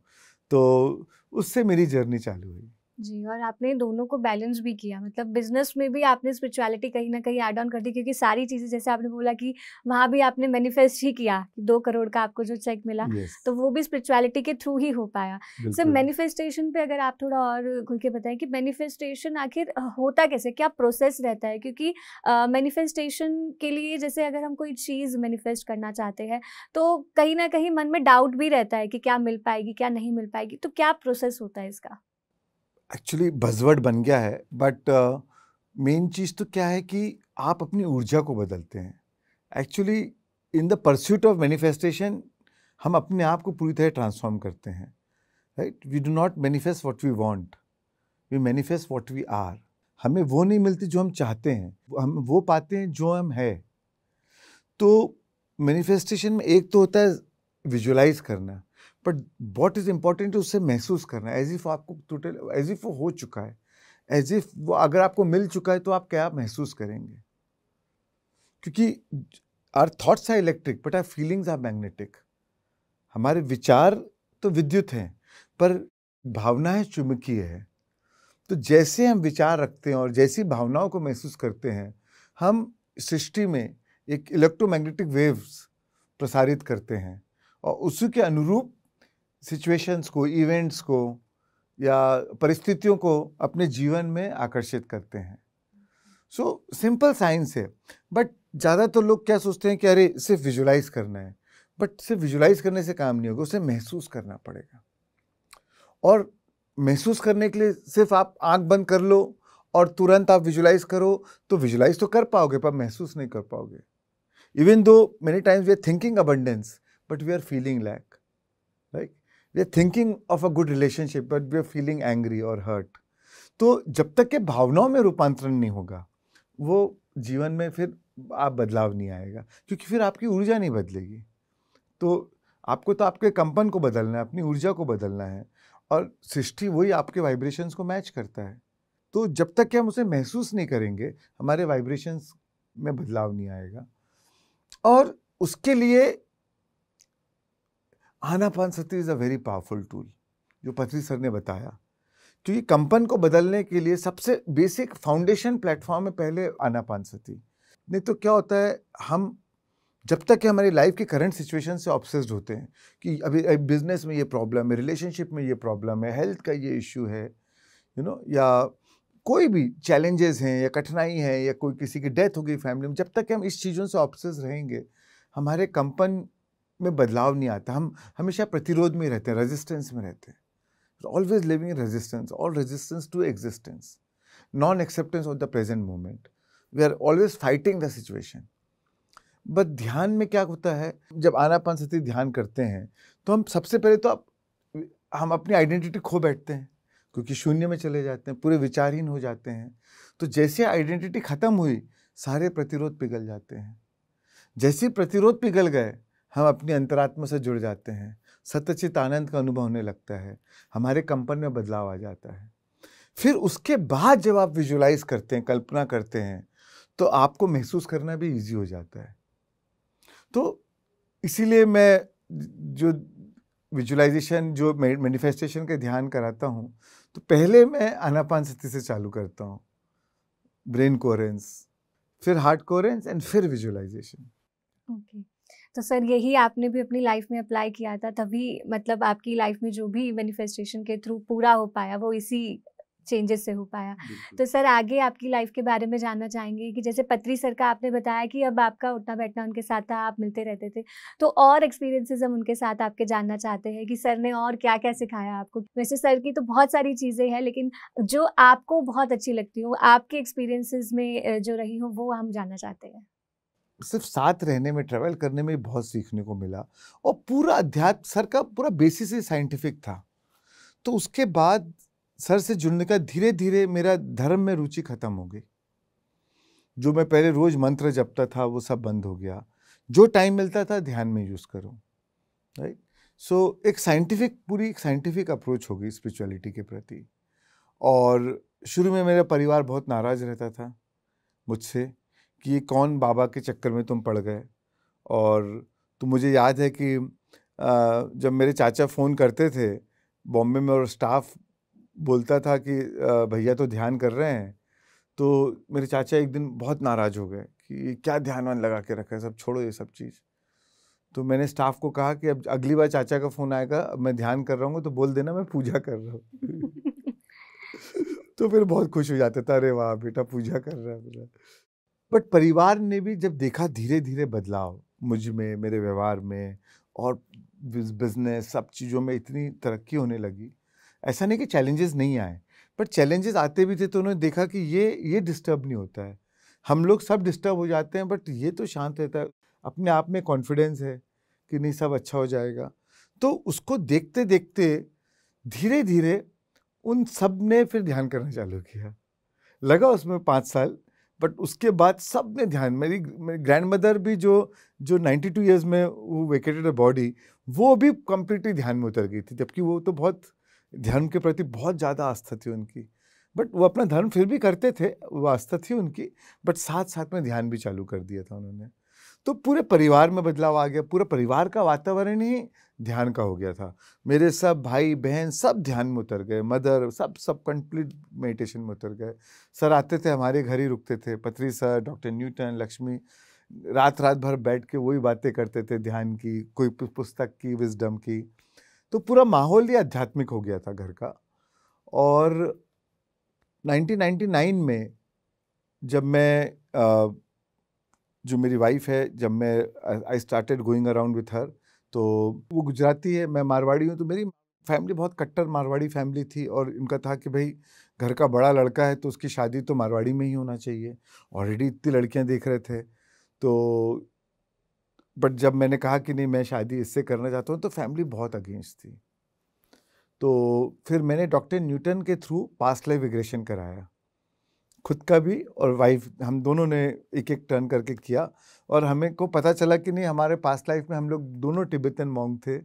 तो उससे मेरी जर्नी चालू हुई। जी, और आपने दोनों को बैलेंस भी किया, मतलब बिजनेस में भी आपने स्पिरिचुअलिटी कहीं ना कहीं ऐड ऑन कर दी, क्योंकि सारी चीज़ें जैसे आपने बोला कि वहाँ भी आपने मैनिफेस्ट ही किया कि 2 करोड़ का आपको जो चेक मिला, Yes, तो वो भी स्पिरिचुअलिटी के थ्रू ही हो पाया। सर, बिल्कुल। मैनिफेस्टेशन पे अगर आप थोड़ा और खुल के बताएं कि मैनिफेस्टेशन आखिर होता कैसे, क्या प्रोसेस रहता है? क्योंकि मैनिफेस्टेशन के लिए जैसे अगर हम कोई चीज़ मैनिफेस्ट करना चाहते हैं तो कहीं ना कहीं मन में डाउट भी रहता है कि क्या मिल पाएगी, क्या नहीं मिल पाएगी, तो क्या प्रोसेस होता है इसका? एक्चुअली बज़वर्ड बन गया है, बट मेन चीज़ तो क्या है कि आप अपनी ऊर्जा को बदलते हैं। Actually in the pursuit of manifestation हम अपने आप को पूरी तरह ट्रांसफॉर्म करते हैं, right? We do not manifest what we want, we manifest what we are. हमें वो नहीं मिलती जो हम चाहते हैं, हम वो पाते हैं जो हम है। तो मैनिफेस्टेशन में एक तो होता है विजुअलाइज करना, बट व्हाट इज इम्पोर्टेंट है उससे महसूस करना, एज इफ आपको टोटल, एज इफ वो हो चुका है, एज इफ वो अगर आपको मिल चुका है तो आप क्या महसूस करेंगे? क्योंकि our thoughts are electric but our feelings are magnetic. हमारे विचार तो विद्युत हैं पर भावनाएं चुंबकीय है। तो जैसे हम विचार रखते हैं और जैसी भावनाओं को महसूस करते हैं, हम सृष्टि में एक इलेक्ट्रोमैग्नेटिक वेव्स प्रसारित करते हैं और उसी के अनुरूप सिचुएशंस को, इवेंट्स को या परिस्थितियों को अपने जीवन में आकर्षित करते हैं। सो सिंपल साइंस है, बट ज़्यादातर लोग क्या सोचते हैं कि अरे सिर्फ विजुलाइज करना है, बट सिर्फ विजुलाइज करने से काम नहीं होगा, उसे महसूस करना पड़ेगा। और महसूस करने के लिए सिर्फ आप आंख बंद कर लो और तुरंत आप विजुलाइज करो तो विजुलाइज तो कर पाओगे पर महसूस नहीं कर पाओगे। Even though many times we are thinking abundance but we are feeling lack, right? We are thinking of a good relationship but we are feeling angry और हर्ट। तो जब तक के भावनाओं में रूपांतरण नहीं होगा, वो जीवन में फिर आप बदलाव नहीं आएगा, क्योंकि फिर आपकी ऊर्जा नहीं बदलेगी। तो आपको तो आपके कंपन को बदलना है, अपनी ऊर्जा को बदलना है, और सृष्टि वही आपके वाइब्रेशंस को मैच करता है। तो जब तक कि हम उसे महसूस नहीं करेंगे, हमारे वाइब्रेशंस में बदलाव नहीं आएगा। और उसके लिए Anapanasati is a very powerful tool, जो पत्री सर ने बताया। क्योंकि कंपन को बदलने के लिए सबसे बेसिक फाउंडेशन प्लेटफॉर्म है पहले आनापानसति। नहीं तो क्या होता है, हम जब तक कि हमारी लाइफ की करंट सिचुएशन से ऑब्सेस्ड होते हैं कि अभी बिजनेस में ये प्रॉब्लम है, रिलेशनशिप में ये प्रॉब्लम है, हेल्थ का ये इश्यू है, या कोई भी चैलेंजेस हैं या कठिनाई है या कोई किसी की डेथ हो गई फैमिली में, जब तक कि हम इस चीज़ों से ऑब्सेस्ड रहेंगे, हमारे कंपन में बदलाव नहीं आता। हम हमेशा प्रतिरोध में रहते हैं, रेजिस्टेंस में रहते हैं, always living in resistance, all resistance to existence, non acceptance of the present moment. We are always fighting the situation. But ध्यान में क्या होता है, जब आनापानसति ध्यान करते हैं तो हम सबसे पहले तो हम अपनी आइडेंटिटी खो बैठते हैं, क्योंकि शून्य में चले जाते हैं, पूरे विचारहीन हो जाते हैं। तो जैसे आइडेंटिटी खत्म हुई, सारे प्रतिरोध पिघल जाते हैं। जैसे प्रतिरोध पिघल गए, हम अपनी अंतरात्मा से जुड़ जाते हैं, सतचित आनंद का अनुभव होने लगता है, हमारे कंपन में बदलाव आ जाता है। फिर उसके बाद जब आप विजुलाइज करते हैं, कल्पना करते हैं, तो आपको महसूस करना भी ईजी हो जाता है। तो इसीलिए मैं जो विजुलाइजेशन, जो मैनिफेस्टेशन के ध्यान कराता हूँ, तो पहले मैं आनापानसति से चालू करता हूँ, ब्रेन कोहेरेंस, फिर हार्ट कोहेरेंस एंड फिर विजुलाइजेशन। ओके, तो सर यही आपने भी अपनी लाइफ में अप्लाई किया था, तभी मतलब आपकी लाइफ में जो भी मैनिफेस्टेशन के थ्रू पूरा हो पाया वो इसी चेंजेस से हो पाया। तो सर आगे आपकी लाइफ के बारे में जानना चाहेंगे कि जैसे पत्री सर का आपने बताया कि अब आपका उठना बैठना उनके साथ था, आप मिलते रहते थे, तो और एक्सपीरियंसेस हम उनके साथ आपके जानना चाहते हैं कि सर ने और क्या क्या सिखाया आपको। वैसे सर की तो बहुत सारी चीज़ें हैं, लेकिन जो आपको बहुत अच्छी लगती हो, आपके एक्सपीरियंसेस में जो रही हो, वो हम जानना चाहते हैं। सिर्फ साथ रहने में, ट्रैवल करने में बहुत सीखने को मिला, और पूरा अध्यात्म सर का पूरा बेसिस ही साइंटिफिक था। तो उसके बाद सर से जुड़ने का धीरे धीरे मेरा धर्म में रुचि खत्म हो गई। जो मैं पहले रोज मंत्र जपता था वो सब बंद हो गया। जो टाइम मिलता था ध्यान में यूज करो, राइट? सो एक साइंटिफिक, पूरी एक साइंटिफिक अप्रोच हो गई स्पिरिचुअलिटी के प्रति। और शुरू में मेरा परिवार बहुत नाराज रहता था मुझसे कि ये कौन बाबा के चक्कर में तुम पड़ गए। और तो मुझे याद है कि जब मेरे चाचा फ़ोन करते थे बॉम्बे में और स्टाफ बोलता था कि भैया तो ध्यान कर रहे हैं, तो मेरे चाचा एक दिन बहुत नाराज़ हो गए कि क्या ध्यान वान लगा के रखा है, सब छोड़ो ये सब चीज़। तो मैंने स्टाफ को कहा कि अब अगली बार चाचा का फ़ोन आएगा, अब मैं ध्यान कर रहा हूँ तो बोल देना मैं पूजा कर रहा हूँ। तो फिर बहुत खुश हो जाता था, अरे वाह बेटा पूजा कर रहा है मेरा। बट परिवार ने भी जब देखा धीरे धीरे बदलाव मुझ में, मेरे व्यवहार में और बिजनेस सब चीज़ों में इतनी तरक्की होने लगी, ऐसा नहीं कि चैलेंजेस नहीं आए, पर चैलेंजेस आते भी थे तो उन्होंने देखा कि ये डिस्टर्ब नहीं होता है, हम लोग सब डिस्टर्ब हो जाते हैं बट ये तो शांत रहता है, अपने आप में कॉन्फिडेंस है कि नहीं सब अच्छा हो जाएगा। तो उसको देखते देखते धीरे धीरे उन सब ने फिर ध्यान करना चालू किया। लगा उसमें 5 साल, बट उसके बाद सब ने ध्यान, मेरी ग्रैंड मदर भी जो 92 ईयर्स में वो वेकेटेड अ बॉडी, वो भी कंप्लीटली ध्यान में उतर गई थी, जबकि वो तो बहुत ध्यान के प्रति बहुत ज़्यादा आस्था थी उनकी। बट वो अपना धर्म फिर भी करते थे, वो आस्था थी उनकी, बट साथ साथ में ध्यान भी चालू कर दिया था उन्होंने। तो पूरे परिवार में बदलाव आ गया, पूरे परिवार का वातावरण ही ध्यान का हो गया था। मेरे सब भाई बहन सब ध्यान में उतर गए, मदर सब कंप्लीट मेडिटेशन में उतर गए। सर आते थे हमारे घर ही रुकते थे, पत्री सर, डॉक्टर न्यूटन, लक्ष्मी, रात भर बैठ के वही बातें करते थे ध्यान की, कोई पुस्तक की, विजडम की। तो पूरा माहौल ही आध्यात्मिक हो गया था घर का। और 1999 में जब मैं जो मेरी वाइफ है, जब मैं I started going around with her, तो वो गुजराती है, मैं मारवाड़ी हूँ, तो मेरी फैमिली बहुत कट्टर मारवाड़ी फैमिली थी और इनका था कि भाई घर का बड़ा लड़का है तो उसकी शादी तो मारवाड़ी में ही होना चाहिए। ऑलरेडी इतनी लड़कियां देख रहे थे, तो बट जब मैंने कहा कि नहीं मैं शादी इससे करना चाहता हूँ तो फैमिली बहुत अगेंस्ट थी। तो फिर मैंने डॉक्टर न्यूटन के थ्रू पास्ट लाइफ रिग्रेशन कराया, खुद का भी और वाइफ, हम दोनों ने एक एक टर्न करके किया, और हमें को पता चला कि नहीं हमारे पास्ट लाइफ में हम लोग दोनों तिब्बतन मॉन्क थे,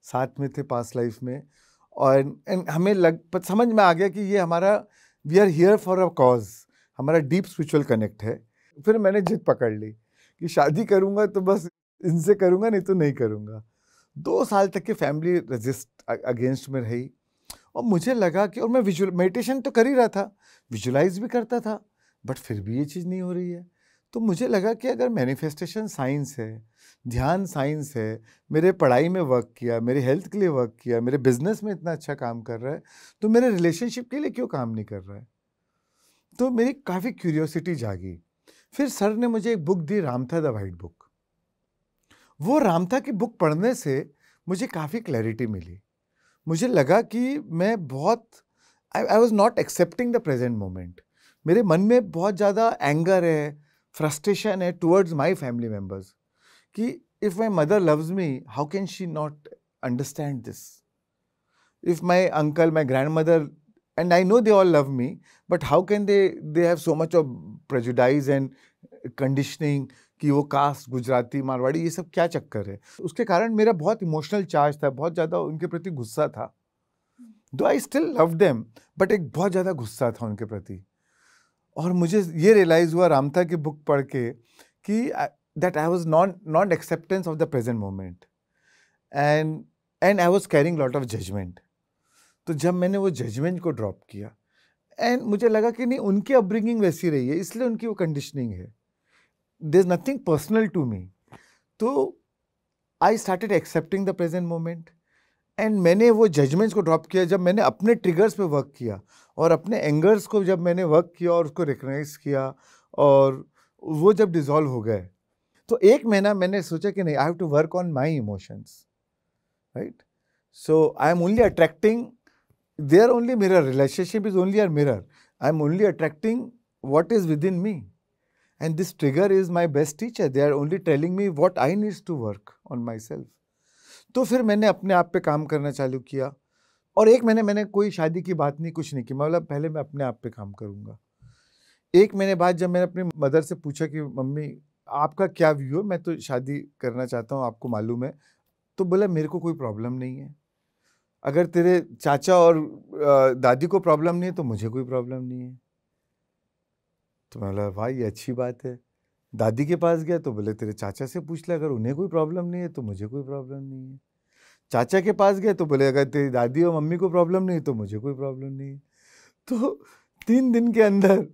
साथ में थे पास्ट लाइफ में। और हमें समझ में आ गया कि ये हमारा, we are here for a cause, हमारा डीप स्पिरिचुअल कनेक्ट है। फिर मैंने जिद पकड़ ली कि शादी करूँगा तो बस इनसे करूँगा, नहीं तो नहीं करूँगा। 2 साल तक की फैमिली रेजिस्ट अगेंस्ट में रही, और मुझे लगा कि, और मैं मेडिटेशन तो कर ही रहा था, विजुलाइज भी करता था, बट फिर भी ये चीज़ नहीं हो रही है। तो मुझे लगा कि अगर मैनिफेस्टेशन साइंस है, ध्यान साइंस है, मेरे पढ़ाई में वर्क किया, मेरे हेल्थ के लिए वर्क किया, मेरे बिजनेस में इतना अच्छा काम कर रहा है, तो मेरे रिलेशनशिप के लिए क्यों काम नहीं कर रहा है? तो मेरी काफ़ी क्यूरियोसिटी जागी। फिर सर ने मुझे एक बुक दी, रामथा द वाइट बुक। वो रामथा की बुक पढ़ने से मुझे काफ़ी क्लैरिटी मिली। मुझे लगा कि मैं बहुत, आई was not accepting the present moment. मेरे मन में बहुत ज़्यादा एंगर है, फ्रस्ट्रेशन है टुवर्ड्स माई फैमिली मेम्बर्स, कि if my mother loves me, how can she not understand this? If my uncle, my grand mother, and I know they all love me, but how can they have so much of prejudice and conditioning कि वो cast, Gujarati, Marwari, ये सब क्या चक्कर है? उसके कारण मेरा बहुत इमोशनल चार्ज था, बहुत ज़्यादा उनके प्रति गुस्सा था। दो I still love them, but एक बहुत ज़्यादा गुस्सा था उनके प्रति। और मुझे ये रियलाइज़ हुआ रामथा की बुक पढ़ के कि that I was not acceptance of the present moment, and I was carrying lot of judgement. तो जब मैंने वो जजमेंट को ड्रॉप किया, एंड मुझे लगा कि नहीं, उनकी अपब्रिंगिंग वैसी रही है, इसलिए उनकी वो कंडीशनिंग है, there's nothing personal to me. तो I started accepting the present moment, and मैंने वो जजमेंट्स को ड्रॉप किया। जब मैंने अपने ट्रिगर्स पे वर्क किया और अपने एंगर्स को जब मैंने वर्क किया और उसको रिकग्नाइज किया, और वो जब डिसॉल्व हो गए, तो 1 महीना मैंने सोचा कि नहीं, I have to work on my emotions, right? So I am only attracting, they are only mirror, relationship is only our mirror, I am only attracting what is within me. And this trigger is my best teacher. They are only telling me what I need to work on myself. तो फिर मैंने अपने आप पे काम करना चालू किया, और 1 महीने मैंने कोई शादी की बात नहीं, कुछ नहीं की, मतलब पहले मैं अपने आप पे काम करूँगा। 1 महीने बाद जब मैंने अपनी मदर से पूछा कि मम्मी आपका क्या व्यू है, मैं तो शादी करना चाहता हूँ, आपको मालूम है? तो बोला मेरे को कोई प्रॉब्लम नहीं है, अगर तेरे चाचा और दादी को प्रॉब्लम नहीं है तो मुझे कोई प्रॉब्लम नहीं है। तो मैं बोला भाई ये अच्छी बात है। दादी के पास गया तो बोले तेरे चाचा से पूछ ले, अगर उन्हें कोई प्रॉब्लम नहीं है तो मुझे कोई प्रॉब्लम नहीं है। चाचा के पास गया तो बोले अगर तेरी दादी और मम्मी को प्रॉब्लम नहीं है तो मुझे कोई प्रॉब्लम नहीं है। तो 3 दिन के अंदर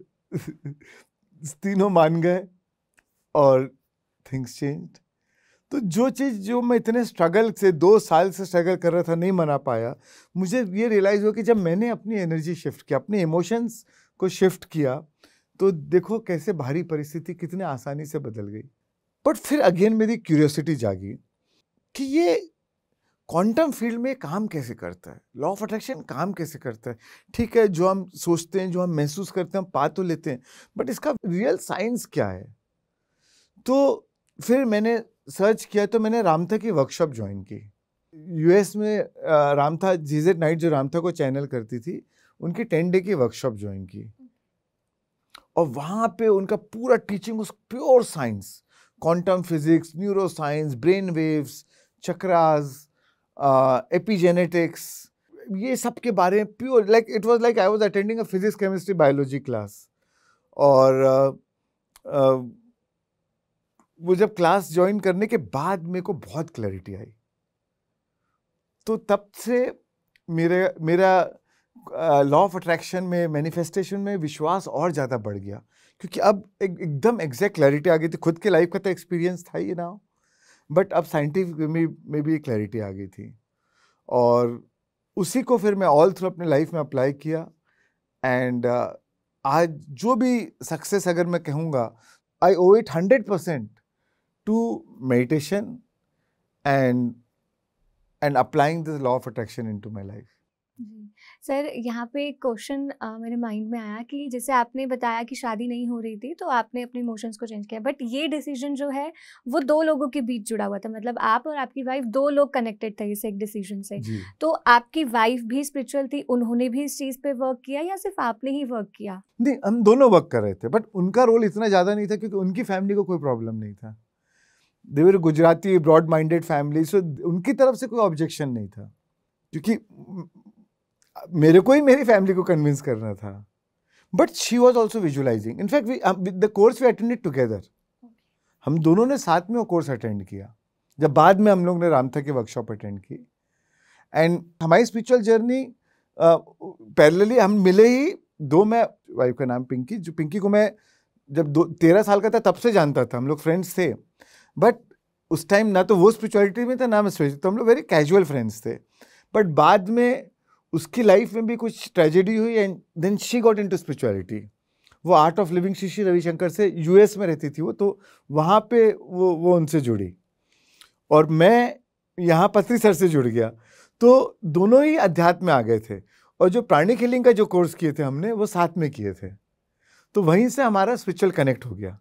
तीनों मान गए और थिंग्स चेंज्ड। तो जो चीज़ जो मैं इतने स्ट्रगल से 2 साल से स्ट्रगल कर रहा था, नहीं मना पाया, मुझे ये रियलाइज़ हुआ कि जब मैंने अपनी एनर्जी शिफ्ट किया, अपने इमोशंस को शिफ्ट किया, तो देखो कैसे भारी परिस्थिति कितने आसानी से बदल गई। बट फिर अगेन मेरी क्यूरियोसिटी जागी कि ये क्वांटम फील्ड में काम कैसे करता है, लॉ ऑफ अट्रैक्शन काम कैसे करता है। ठीक है, जो हम सोचते हैं, जो हम महसूस करते हैं, हम पा तो लेते हैं, बट इसका रियल साइंस क्या है। तो फिर मैंने सर्च किया, तो मैंने रामथा की वर्कशॉप ज्वाइन की। यूएस में रामथा जीजेट नाइट जो रामथा को चैनल करती थी, उनकी 10 डे की वर्कशॉप ज्वाइन की, और वहाँ पे उनका पूरा टीचिंग उस pure science, quantum physics, neuro science, brain waves, chakras, epigenetics, ये सब के बारे में pure, like it was like I was attending a physics chemistry biology class. और वो जब क्लास ज्वाइन करने के बाद मेरे को बहुत क्लैरिटी आई, तो तब से मेरा लॉ ऑफ अट्रैक्शन में, मैनिफेस्टेशन में विश्वास और ज़्यादा बढ़ गया, क्योंकि अब एकदम एग्जैक्ट क्लैरिटी आ गई थी। खुद के लाइफ का तो एक्सपीरियंस था ही ना, बट अब साइंटिफिक में भी क्लैरिटी आ गई थी, और उसी को फिर मैं ऑल थ्रू अपने लाइफ में अप्लाई किया। एंड आज जो भी सक्सेस अगर मैं कहूँगा, I owe it 100% to meditation and applying this law of attraction into my life. Sir, यहाँ पे एक क्वेश्चन मेरे माइंड में आया कि जैसे आपने बताया कि शादी नहीं हो रही थी तो आपने अपने इमोशंस को चेंज किया, बट ये डिसीजन जो है वो 2 लोगों के बीच जुड़ा हुआ था, मतलब आप और आपकी वाइफ 2 लोग कनेक्टेड थे इस एक डिसीजन से। तो आपकी वाइफ भी स्पिरिचुअल थी, उन्होंने भी इस चीज़ पे वर्क किया या सिर्फ आपने ही वर्क किया? नहीं, हम दोनों वर्क कर रहे थे, बट उनका रोल इतना ज़्यादा नहीं था, क्योंकि उनकी फैमिली को कोई प्रॉब्लम नहीं था। दे वर गुजराती ब्रॉड माइंडेड फैमिली, सो उनकी तरफ से कोई ऑब्जेक्शन नहीं था, क्योंकि मेरे को ही मेरी फैमिली को कन्विंस करना था। But she was also visualizing. In fact the course we attended together, हम दोनों ने साथ में वो कोर्स अटेंड किया, जब बाद में हम लोग ने रामथा की वर्कशॉप अटेंड की। एंड हमारी स्पिरिचुअल जर्नी पैरेलली हम मिले ही दो। मैं, वाइफ का नाम पिंकी, जो पिंकी को मैं जब 13 साल का था तब से जानता था, हम लोग फ्रेंड्स थे, बट उस टाइम ना तो वो स्पिरिचुअलिटी में था ना मैं स्पिरिचुअल, तो हम लोग वेरी कैजुअल फ्रेंड्स थे। बट बाद में उसकी लाइफ में भी कुछ ट्रेजेडी हुई, and then she got into spirituality. वो art of living Shri Ravishankar से यूएस में रहती थी वो, तो वहाँ पे वो उनसे जुड़ी, और मैं यहाँ पत्री सर से जुड़ गया, तो दोनों ही अध्यात्म में आ गए थे। और जो प्राणिक हीलिंग का जो कोर्स किए थे हमने, वो साथ में किए थे, तो वहीं से हमारा स्पिरिचुअल कनेक्ट हो गया।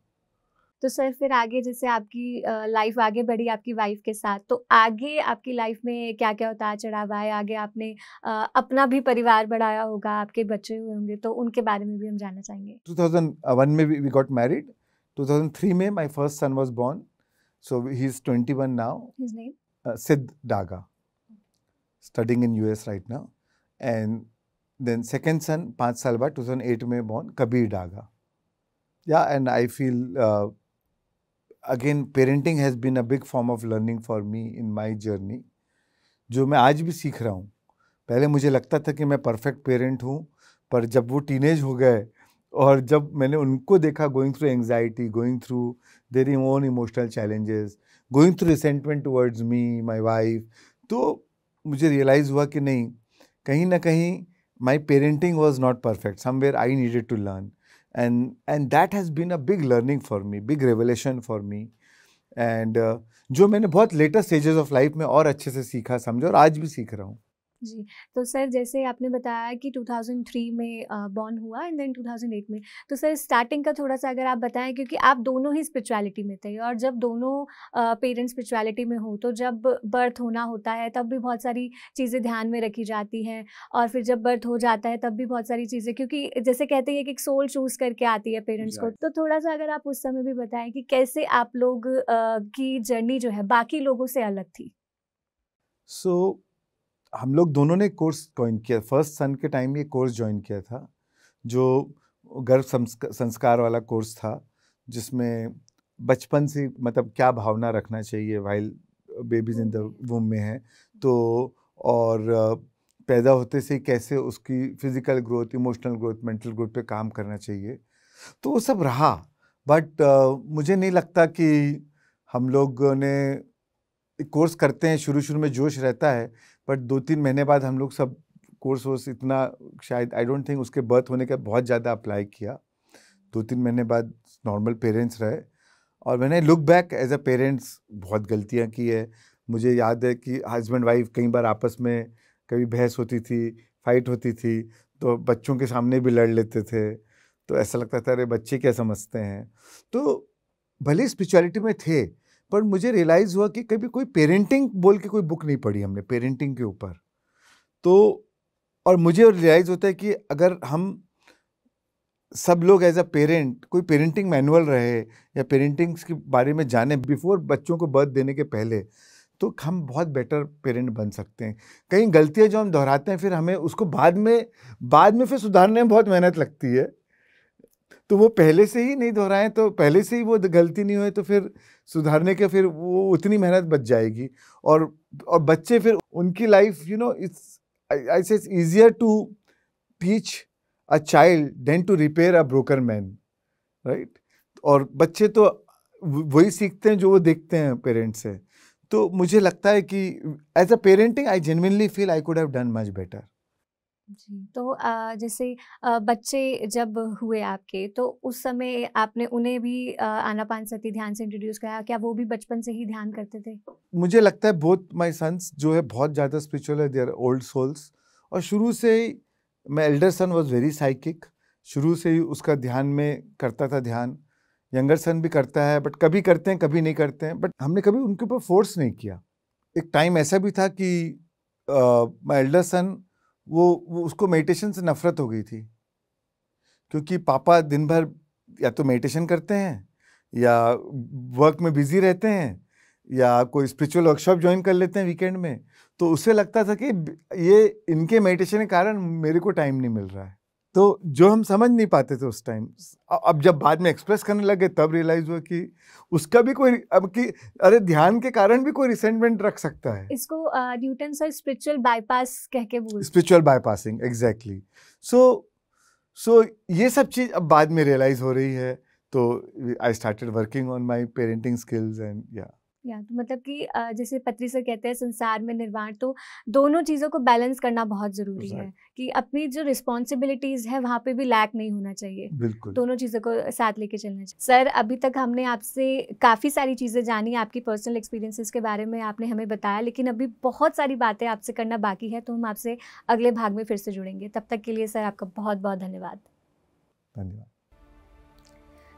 तो सर फिर आगे जैसे आपकी लाइफ आगे बढ़ी आपकी वाइफ के साथ, तो आगे आपकी लाइफ में क्या क्या उतार चढ़ाव आए? आगे आपने अपना भी परिवार बढ़ाया होगा, आपके बच्चे हुए होंगे, तो उनके बारे में भी हम जानना चाहेंगे। 2001 में वी गॉट मैरिड। 2003 में my first son was born, so he is 21 now. His name Sid Daga, studying in US right now. And then second son 5 साल बाद 2008 में born, Kabir Daga. Yeah, and I feel again parenting has been a big form of learning for me in my journey, जो मैं आज भी सीख रहा हूँ। पहले मुझे लगता था कि मैं परफेक्ट पेरेंट हूँ, पर जब वो टीनेज हो गए और जब मैंने उनको देखा going through anxiety, going through their own emotional challenges, going through resentment towards me, my wife, तो मुझे रियलाइज़ हुआ कि नहीं, कहीं ना कहीं my parenting was not perfect, somewhere I needed to learn, and that has been a big learning for me, big revelation for me, and जो मैंने बहुत लेटर स्टेजेस ऑफ लाइफ में और अच्छे से सीखा, समझा, और आज भी सीख रहा हूँ। जी, तो सर जैसे आपने बताया कि 2003 में बॉर्न हुआ एंड देन 2008 में, तो सर स्टार्टिंग का थोड़ा सा अगर आप बताएं, क्योंकि आप दोनों ही स्पिरिचुअलिटी में थे, और जब दोनों पेरेंट्स स्पिरिचुअलिटी में हो तो जब बर्थ होना होता है तब भी बहुत सारी चीज़ें ध्यान में रखी जाती हैं, और फिर जब बर्थ हो जाता है तब भी बहुत सारी चीज़ें, क्योंकि जैसे कहते हैं कि एक सोल चूज़ करके आती है पेरेंट्स को, तो थोड़ा सा अगर आप उस समय भी बताएं कि कैसे आप लोग की जर्नी जो है बाकी लोगों से अलग थी। सो हम लोग दोनों ने कोर्स ज्वाइन किया, फर्स्ट सन के टाइम ये कोर्स ज्वाइन किया था, जो गर्भ संस्कार वाला कोर्स था, जिसमें बचपन से मतलब क्या भावना रखना चाहिए वाइल बेबीज इन द वूम में है, तो और पैदा होते से कैसे उसकी physical growth, emotional growth, mental growth पे काम करना चाहिए, तो वो सब रहा। बट मुझे नहीं लगता कि हम लोग ने कोर्स करते हैं, शुरू में जोश रहता है, बट 2-3 महीने बाद हम लोग सब कोर्स इतना शायद आई डोंट थिंक उसके बर्थ होने का बहुत ज़्यादा अप्लाई किया। 2-3 महीने बाद नॉर्मल पेरेंट्स रहे, और मैंने look back as a parents बहुत गलतियाँ की है, मुझे याद है कि हस्बैंड वाइफ कई बार आपस में कभी बहस होती थी, फाइट होती थी, तो बच्चों के सामने भी लड़ लेते थे। तो ऐसा लगता था अरे बच्चे क्या समझते हैं। तो भले स्पिरिचुअलिटी में थे, पर मुझे रियलाइज़ हुआ कि कभी कोई पेरेंटिंग बोल के कोई बुक नहीं पढ़ी हमने पेरेंटिंग के ऊपर। तो और मुझे रियलाइज़ होता है कि अगर हम सब लोग एज अ पेरेंट कोई पेरेंटिंग मैनुअल रहे या पेरेंटिंग के बारे में जाने बिफोर बच्चों को बर्थ देने के पहले, तो हम बहुत बेटर पेरेंट बन सकते हैं। कई गलतियां जो हम दोहराते हैं फिर हमें उसको बाद में फिर सुधारने में बहुत मेहनत लगती है। तो वो पहले से ही नहीं दोहराएं, तो पहले से ही वो गलती नहीं हुई तो फिर सुधारने के फिर वो उतनी मेहनत बच जाएगी। और बच्चे फिर उनकी life it's I say it's easier to teach a child than to repair a broken man, right. और बच्चे तो वही सीखते हैं जो वो देखते हैं पेरेंट्स से। तो मुझे लगता है कि as a parenting I genuinely feel I could have done much better. जी, तो जैसे बच्चे जब हुए आपके, तो उस समय आपने उन्हें भी आनापानसती ध्यान से इंट्रोड्यूस कराया, क्या वो भी बचपन से ही ध्यान करते थे? मुझे लगता है बोथ माय सन्स जो है बहुत ज़्यादा स्पिरिचुअल है, दे आर ओल्ड सोल्स। और शुरू से ही मैं elder son was very psychic, शुरू से ही उसका ध्यान में करता था ध्यान। यंगर सन भी करता है, बट कभी करते हैं कभी नहीं करते हैं, बट हमने कभी उनके ऊपर फोर्स नहीं किया। एक टाइम ऐसा भी था कि माय एल्डर सन वो उसको मेडिटेशन से नफरत हो गई थी, क्योंकि पापा दिन भर या तो मेडिटेशन करते हैं या वर्क में बिजी रहते हैं या कोई स्पिरिचुअल वर्कशॉप ज्वाइन कर लेते हैं वीकेंड में। तो उसे लगता था कि ये इनके मेडिटेशन के कारण मेरे को टाइम नहीं मिल रहा है। तो जो हम समझ नहीं पाते थे उस टाइम, अब जब बाद में एक्सप्रेस करने लगे तब रियलाइज हुआ कि उसका भी कोई अब कि अरे ध्यान के कारण भी कोई रिसेंटमेंट रख सकता है। इसको न्यूटन सर स्पिरिचुअल बाईपास कह के बोलते हैं। Spiritual bypassing, exactly. सो ये सब चीज़ अब बाद में रियलाइज हो रही है। तो I started working on my parenting skills and तो मतलब कि जैसे पत्री सर कहते हैं संसार में निर्वाण, तो दोनों चीज़ों को बैलेंस करना बहुत ज़रूरी है कि अपनी जो रिस्पॉन्सिबिलिटीज़ है वहाँ पे भी लैक नहीं होना चाहिए। बिल्कुल। दोनों चीज़ों को साथ लेके चलना चाहिए। सर, अभी तक हमने आपसे काफ़ी सारी चीज़ें जानी, आपकी पर्सनल एक्सपीरियंसेस के बारे में आपने हमें बताया, लेकिन अभी बहुत सारी बातें आपसे करना बाकी है, तो हम आपसे अगले भाग में फिर से जुड़ेंगे। तब तक के लिए सर आपका बहुत बहुत धन्यवाद। धन्यवाद।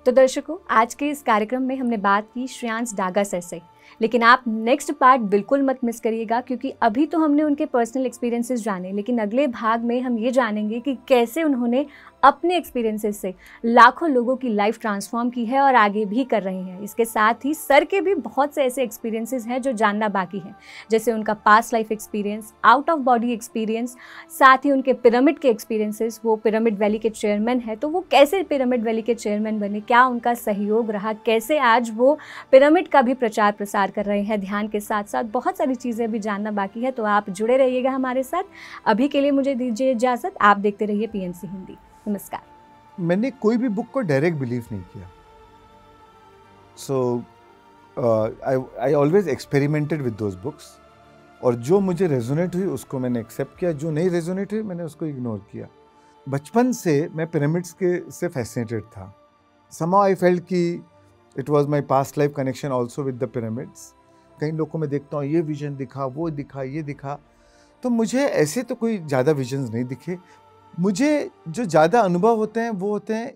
तो दर्शकों, आज के इस कार्यक्रम में हमने बात की श्रेयांश डागा सर से, लेकिन आप नेक्स्ट पार्ट बिल्कुल मत मिस करिएगा, क्योंकि अभी तो हमने उनके पर्सनल एक्सपीरियंसेस जाने, लेकिन अगले भाग में हम ये जानेंगे कि कैसे उन्होंने अपने एक्सपीरियंसेस से लाखों लोगों की लाइफ ट्रांसफॉर्म की है और आगे भी कर रहे हैं। इसके साथ ही सर के भी बहुत से ऐसे एक्सपीरियंसेस हैं जो जानना बाकी हैं, जैसे उनका past life experience, out of body experience, साथ ही उनके पिरामिड के एक्सपीरियंसेस। वो पिरामिड वैली के चेयरमैन है, तो वो कैसे पिरामिड वैली के चेयरमैन बने, क्या उनका सहयोग रहा, कैसे आज वो पिरामिड का भी प्रचार प्रसार कर रहे हैं ध्यान के साथ साथ। बहुत सारी चीज़ें अभी जानना बाकी है, तो आप जुड़े रहिएगा हमारे साथ। अभी के लिए मुझे दीजिए इजाज़त, आप देखते रहिए पीएनसी हिंदी। नमस्कार। मैंने कोई भी बुक को डायरेक्ट बिलीव नहीं किया। So I always experimented with those books, और जो मुझे रेजोनेट हुई उसको मैंने एक्सेप्ट किया, जो नहीं रेजोनेट हुई मैंने उसको इग्नोर किया। बचपन से मैं पिरामिड्स के से फैसिनेटेड था। somehow आई फेल्ट कि it was my past life connection also with the pyramids. कई लोगों को मैं देखता हूँ ये विजन दिखा, वो दिखा, ये दिखा, तो मुझे ऐसे तो कोई ज़्यादा विजन्स नहीं दिखे। मुझे जो ज़्यादा अनुभव होते हैं वो होते हैं